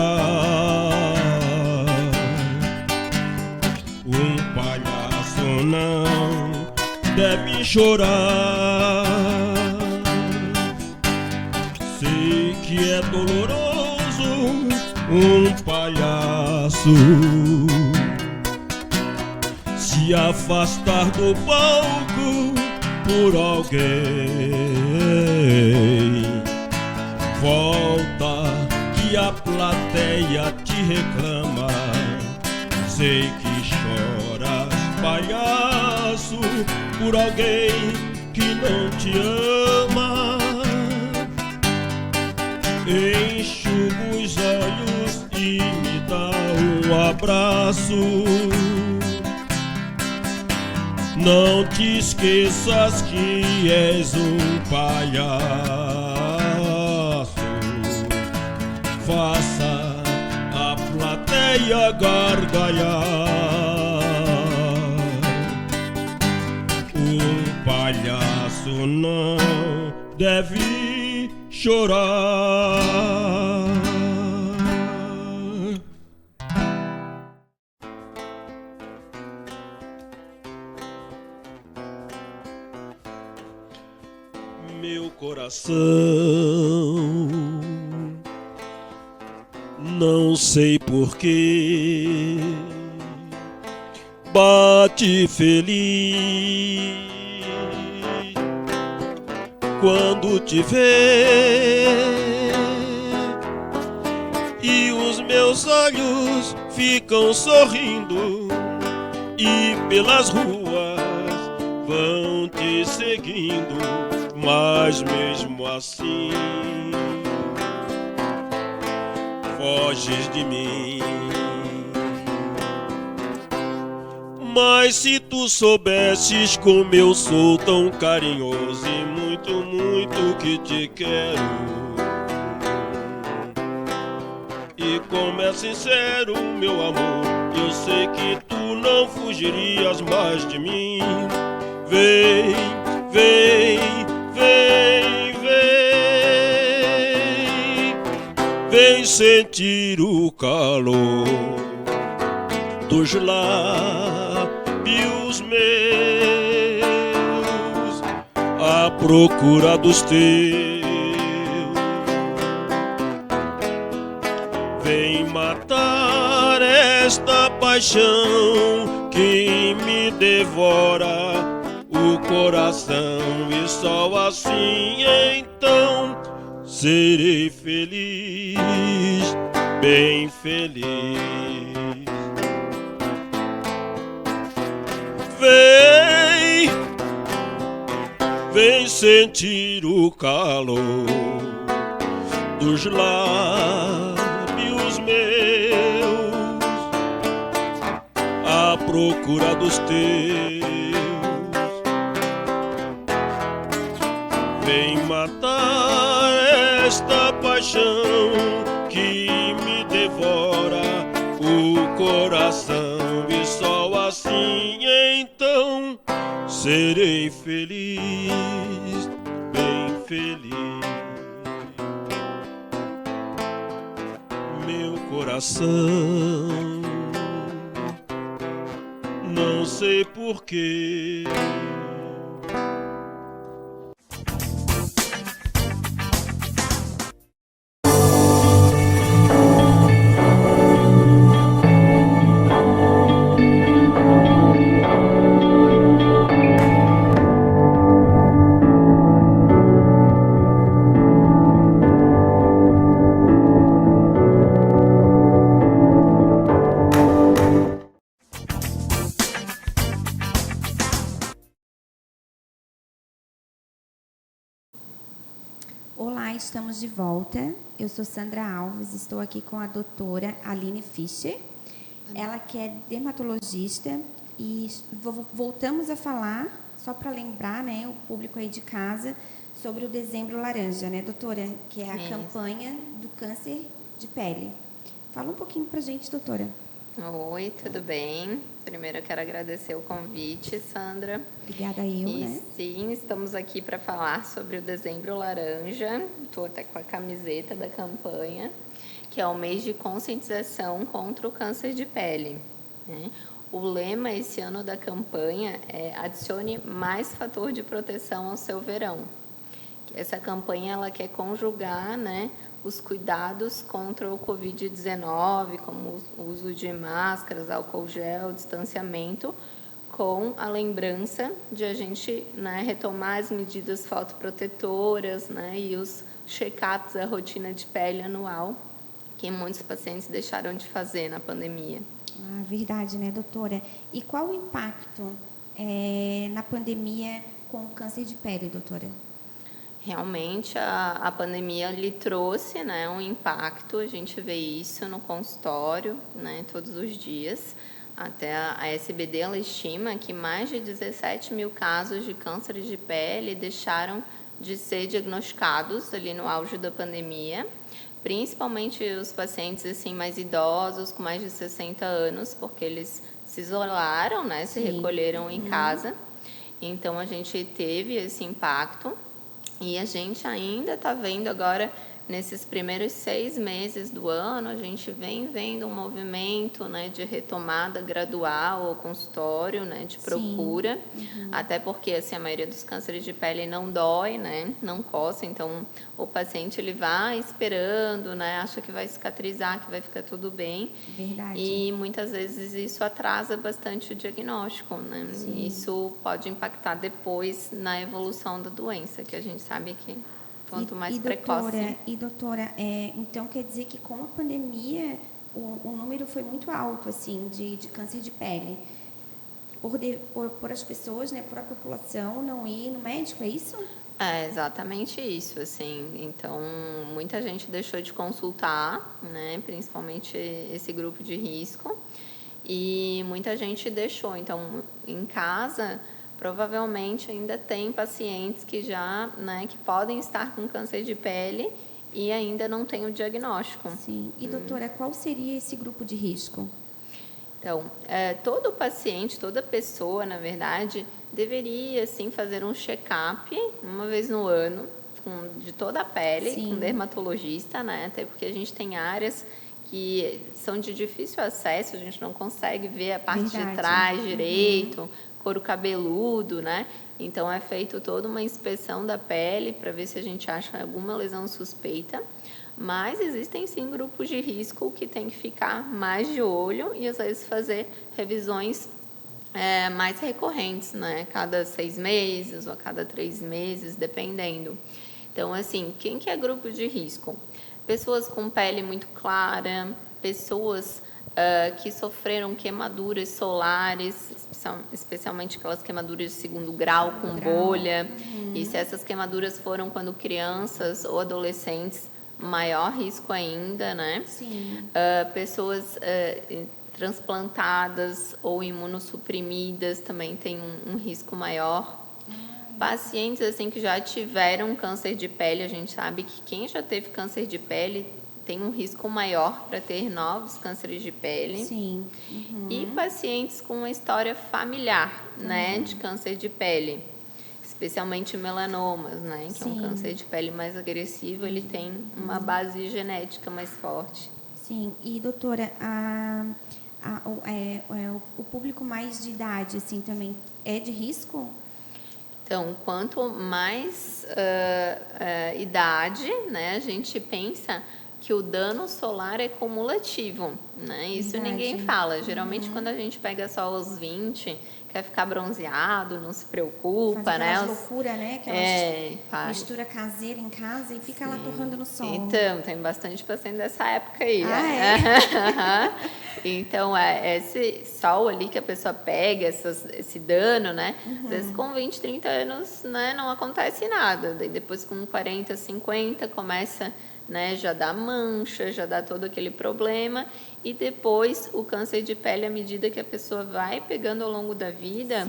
Um palhaço não deve chorar. Sei que é doloroso um palhaço se afastar do palco por alguém. Volta que a plateia te reclama, sei que choras, palhaço, por alguém que não te ama. Enxuga os olhos e me dá um abraço. Não te esqueças que és um palhaço. Faça a plateia gargalhar. Um palhaço não deve chorar. Meu coração, não sei porquê, bate feliz quando te vê, e os meus olhos ficam sorrindo e pelas ruas vão te seguindo, mas mesmo assim foges de mim. Mas se tu soubesses como eu sou tão carinhoso e muito, muito que te quero, e como é sincero meu amor, eu sei que tu não fugirias mais de mim. Vem, vem, vem, vem, vem sentir o calor dos lábios meus à procura dos teus. Vem matar esta paixão que me devora o coração, e só assim então serei feliz, bem feliz. Vem, vem sentir o calor dos lábios meus à procura dos teus. Vem matar esta paixão que me devora o coração, e só assim então serei feliz, bem feliz. Meu coração, não sei porquê, Olá, estamos de volta. Eu sou Sandra Alves, estou aqui com a doutora Aline Fischer. Ela que é dermatologista e voltamos a falar, só para lembrar, né, o público aí de casa, sobre o Dezembro Laranja, né, doutora? Que é a campanha do câncer de pele. Fala um pouquinho para a gente, doutora. Oi, tudo bem? Primeiro eu quero agradecer o convite, Sandra. Obrigada né? Sim, estamos aqui para falar sobre o Dezembro Laranja. Estou até com a camiseta da campanha, que é o mês de conscientização contra o câncer de pele, né? O lema esse ano da campanha é adicione mais fator de proteção ao seu verão. Essa campanha ela quer conjugar, né, os cuidados contra o Covid-19, como o uso de máscaras, álcool gel, distanciamento, com a lembrança de a gente, né, retomar as medidas fotoprotetoras, né, e os check-ups, a rotina de pele anual, que muitos pacientes deixaram de fazer na pandemia. Ah, verdade, né, doutora? E qual o impacto na pandemia com o câncer de pele, doutora? Realmente, a pandemia lhe trouxe, né, um impacto, a gente vê isso no consultório, né, todos os dias. Até a SBD ela estima que mais de 17 mil casos de câncer de pele deixaram de ser diagnosticados ali no auge da pandemia, principalmente os pacientes assim, mais idosos, com mais de 60 anos, porque eles se isolaram, né, se recolheram em casa. Então, a gente teve esse impacto. E a gente ainda está vendo agora, nesses primeiros 6 meses do ano, a gente vem vendo um movimento, né, de retomada gradual ao consultório, né, de procura, até porque assim, a maioria dos cânceres de pele não dói, né, não coça, então o paciente ele vai esperando, né, acha que vai cicatrizar, que vai ficar tudo bem. Verdade. E muitas vezes isso atrasa bastante o diagnóstico, né? Isso pode impactar depois na evolução da doença, que a gente sabe que quanto mais precoce. Doutora, então quer dizer que com a pandemia o número foi muito alto assim de câncer de pele por as pessoas, né, por a população não ir no médico, é isso? É exatamente isso, assim. Então muita gente deixou de consultar, né, principalmente esse grupo de risco, e muita gente deixou. Então em casa provavelmente ainda tem pacientes que já, né, que podem estar com câncer de pele e ainda não tem o diagnóstico. Sim. E doutora, qual seria esse grupo de risco? Então, todo paciente, toda pessoa, na verdade, deveria sim fazer um check-up uma vez no ano de toda a pele, com um dermatologista, né? Até porque a gente tem áreas que são de difícil acesso, a gente não consegue ver a parte de trás direito, couro cabeludo, né? Então é feito toda uma inspeção da pele para ver se a gente acha alguma lesão suspeita. Mas existem sim grupos de risco que tem que ficar mais de olho e às vezes fazer revisões mais recorrentes, né? Cada 6 meses ou a cada 3 meses, dependendo. Então, assim, quem que é grupo de risco? Pessoas com pele muito clara, pessoas que sofreram queimaduras solares, especialmente aquelas queimaduras de 2º grau com bolha. E se essas queimaduras foram quando crianças ou adolescentes, maior risco ainda, né? Pessoas transplantadas ou imunossuprimidas também têm um risco maior. Pacientes assim que já tiveram câncer de pele, a gente sabe que quem já teve câncer de pele tem um risco maior para ter novos cânceres de pele. E pacientes com uma história familiar, né, de câncer de pele, especialmente melanomas, né, que é um câncer de pele mais agressivo, ele tem uma base genética mais forte. Sim, e doutora, o público mais de idade, assim, também é de risco? Então, quanto mais idade, né, a gente pensa que o dano solar é cumulativo, né? Isso Verdade. ninguém fala. Geralmente, quando a gente pega só os 20, quer ficar bronzeado, não se preocupa, Faz né? aquelas loucura, né? Faz. Mistura caseira em casa e fica lá torrando no sol. Então, tem bastante paciente dessa época aí. Então, esse sol ali que a pessoa pega, esse dano, né? Às vezes com 20, 30 anos, né, não acontece nada. Daí depois com 40, 50 começa, né, já dá mancha, já dá todo aquele problema. E depois o câncer de pele, à medida que a pessoa vai pegando ao longo da vida,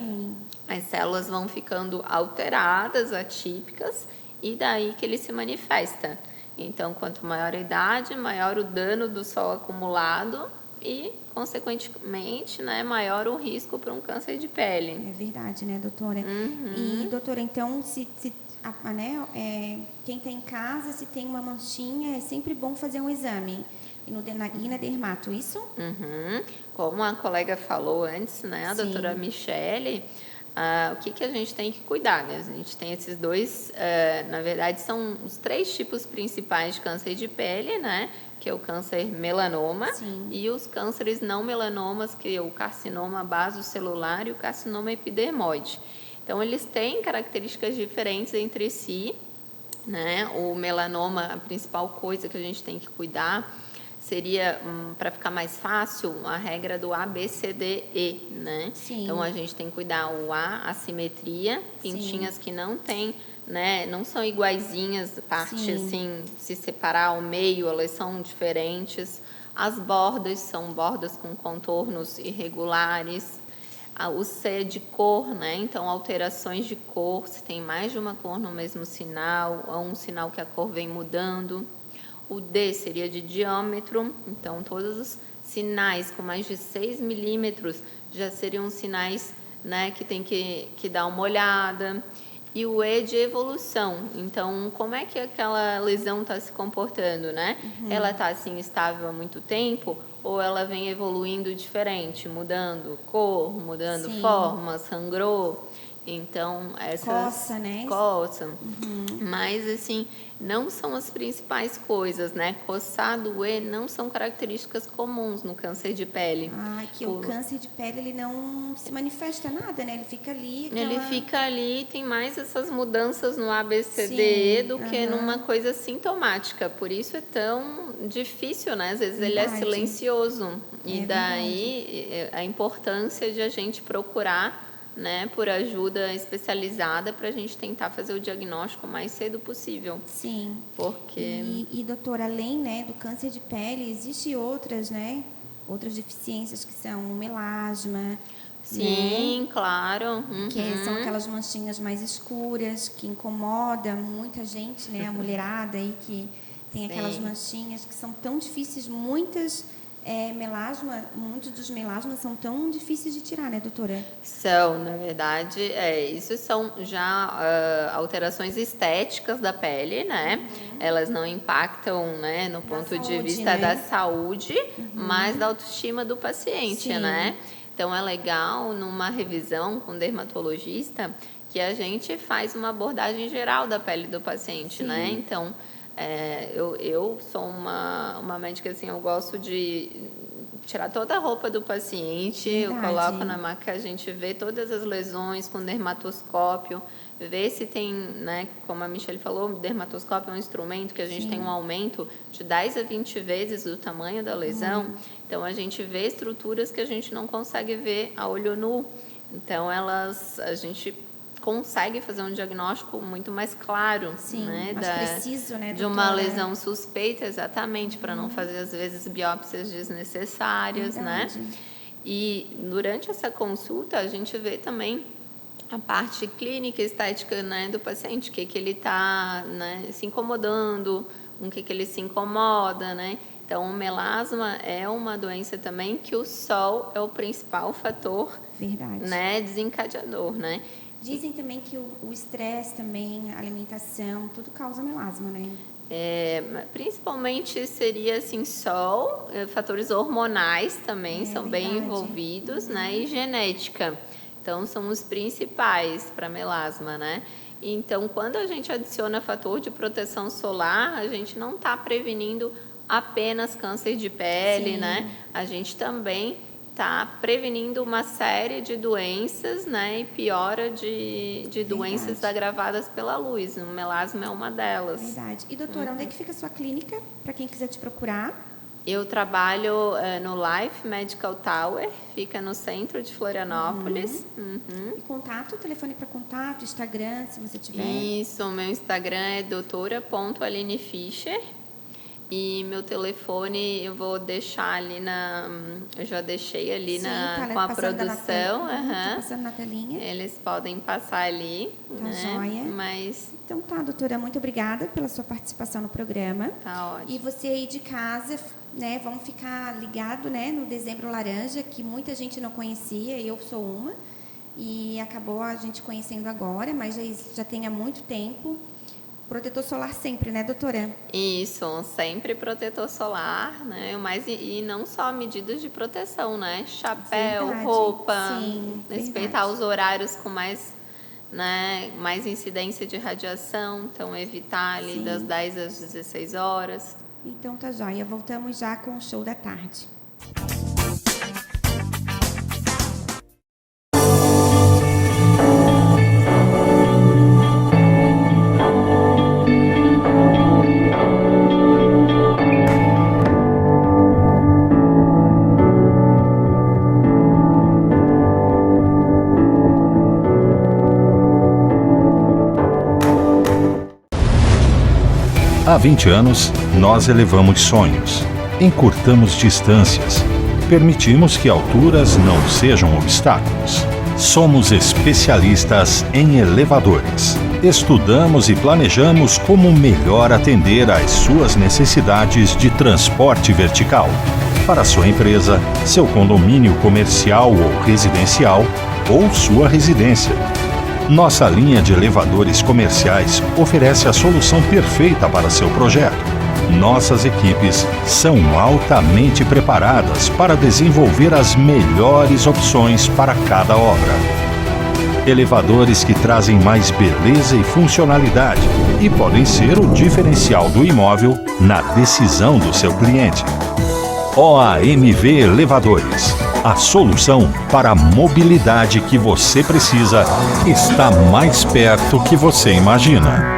as células vão ficando alteradas, atípicas, e daí que ele se manifesta. Então, quanto maior a idade, maior o dano do sol acumulado e, consequentemente, né, maior o risco para um câncer de pele. É verdade, né, doutora? E, doutora, então, quem está em casa, se tem uma manchinha, é sempre bom fazer um exame. E na dermato, isso? Como a colega falou antes, né, a doutora Michele, o que a gente tem que cuidar, né? A gente tem esses dois, na verdade, são os 3 tipos principais de câncer de pele, né? Que é o câncer melanoma e os cânceres não melanomas, que é o carcinoma basocelular e o carcinoma epidermoide. Então, eles têm características diferentes entre si, né? O melanoma, a principal coisa que a gente tem que cuidar seria, para ficar mais fácil, a regra do ABCDE, né? Então, a gente tem que cuidar o A, a simetria, pintinhas que não tem, né, não são iguaizinhas, parte assim, se separar ao meio, elas são diferentes. As bordas são bordas com contornos irregulares. O C de cor, né? Então, alterações de cor, se tem mais de uma cor no mesmo sinal, ou um sinal que a cor vem mudando. O D seria de diâmetro, então todos os sinais com mais de 6 milímetros já seriam sinais, né, que tem que dar uma olhada. E o E de evolução, então como é que aquela lesão está se comportando, né? Ela está assim estável há muito tempo ou ela vem evoluindo diferente, mudando cor, mudando forma, sangrou? Então, coça, né? Coça. Mas, assim, não são as principais coisas, né? Coçar, doer, não são características comuns no câncer de pele. O câncer de pele, ele não se manifesta nada, né? Ele fica ali. Ele fica ali, tem mais essas mudanças no ABCDE do que numa coisa sintomática. Por isso é tão difícil, né? Às vezes ele é silencioso. E daí a importância de a gente procurar, né, por ajuda especializada para a gente tentar fazer o diagnóstico o mais cedo possível. Porque... E doutora, além, né, do câncer de pele, existem outras, né, outras deficiências que são o melasma. Claro. Que são aquelas manchinhas mais escuras, que incomoda muita gente, né, a mulherada aí que tem aquelas manchinhas que são tão difíceis, muitos dos melasmas são tão difíceis de tirar, né, doutora? São, na verdade, isso são já alterações estéticas da pele, né? Elas não impactam, né, no ponto de vista da saúde, mas da autoestima do paciente, né? Então, é legal, numa revisão com o dermatologista, que a gente faz uma abordagem geral da pele do paciente, né? Então, eu sou uma médica, assim, eu gosto de tirar toda a roupa do paciente, eu coloco na maca, a gente vê todas as lesões com dermatoscópio, ver se tem, né, como a Michele falou, o dermatoscópio é um instrumento que a gente tem um aumento de 10 a 20 vezes do tamanho da lesão, então a gente vê estruturas que a gente não consegue ver a olho nu, então a gente consegue fazer um diagnóstico muito mais claro, né, mais preciso, né, de uma lesão suspeita, exatamente, para não fazer, às vezes, biópsias desnecessárias, né? E durante essa consulta, a gente vê também a parte clínica e estética, né, do paciente, o que ele está, né, se incomodando, com o que ele se incomoda, né? Então, o melasma é uma doença também que o sol é o principal fator, né, desencadeador, né? Dizem também que o estresse também, a alimentação, tudo causa melasma, né? Principalmente seria assim, sol, fatores hormonais também são bem envolvidos, né? E genética. Então, são os principais para melasma, né? Então, quando a gente adiciona fator de proteção solar, a gente não está prevenindo apenas câncer de pele, Sim. né? A gente também está prevenindo uma série de doenças, né? E piora de doenças agravadas pela luz. O melasma é uma delas. Verdade. E, doutora, onde é que fica a sua clínica, para quem quiser te procurar? Eu trabalho no Life Medical Tower, fica no centro de Florianópolis. E contato, telefone para contato, Instagram, se você tiver. Isso, o meu Instagram é doutora.alinefischer. E meu telefone eu vou deixar ali eu já deixei ali Sim, com a produção. Tá passando na telinha. Eles podem passar ali. Tá né? joia. Mas Então tá, doutora, muito obrigada pela sua participação no programa. tá ótimo. E você aí de casa, né, vamos ficar ligado, né, no Dezembro Laranja, que muita gente não conhecia, eu sou uma, e acabou a gente conhecendo agora, mas já tem há muito tempo. Protetor solar sempre, né, doutora? Isso, sempre protetor solar, né? E não só medidas de proteção, né? Chapéu, Verdade. roupa, Sim, respeitar verdade. os horários com mais incidência de radiação, então evitar ali Sim. das 10 às 16 horas. Então tá joia. Voltamos já com o show da tarde. Há 20 anos, nós elevamos sonhos, encurtamos distâncias, permitimos que alturas não sejam obstáculos. Somos especialistas em elevadores. Estudamos e planejamos como melhor atender às suas necessidades de transporte vertical. Para sua empresa, seu condomínio comercial ou residencial, ou sua residência. Nossa linha de elevadores comerciais oferece a solução perfeita para seu projeto. Nossas equipes são altamente preparadas para desenvolver as melhores opções para cada obra. Elevadores que trazem mais beleza e funcionalidade e podem ser o diferencial do imóvel na decisão do seu cliente. OAMV Elevadores. A solução para a mobilidade que você precisa está mais perto que você imagina.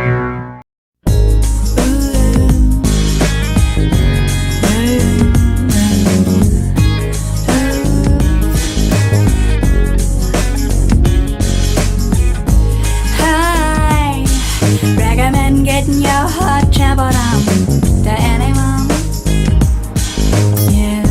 Hi, recommend getting your hot traveled on to anyone. Yeah.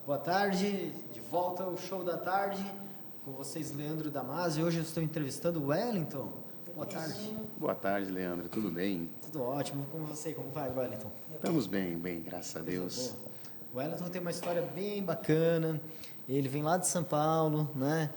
Boa tarde, de volta ao Show da Tarde, com vocês, Leandro Damasio. Hoje eu estou entrevistando o Wellington. Boa tarde. Boa tarde, Leandro. Tudo bem? Tudo ótimo. Como você? Como vai, Wellington? Estamos bem, graças a Deus. O Wellington tem uma história bem bacana. Ele vem lá de São Paulo, né?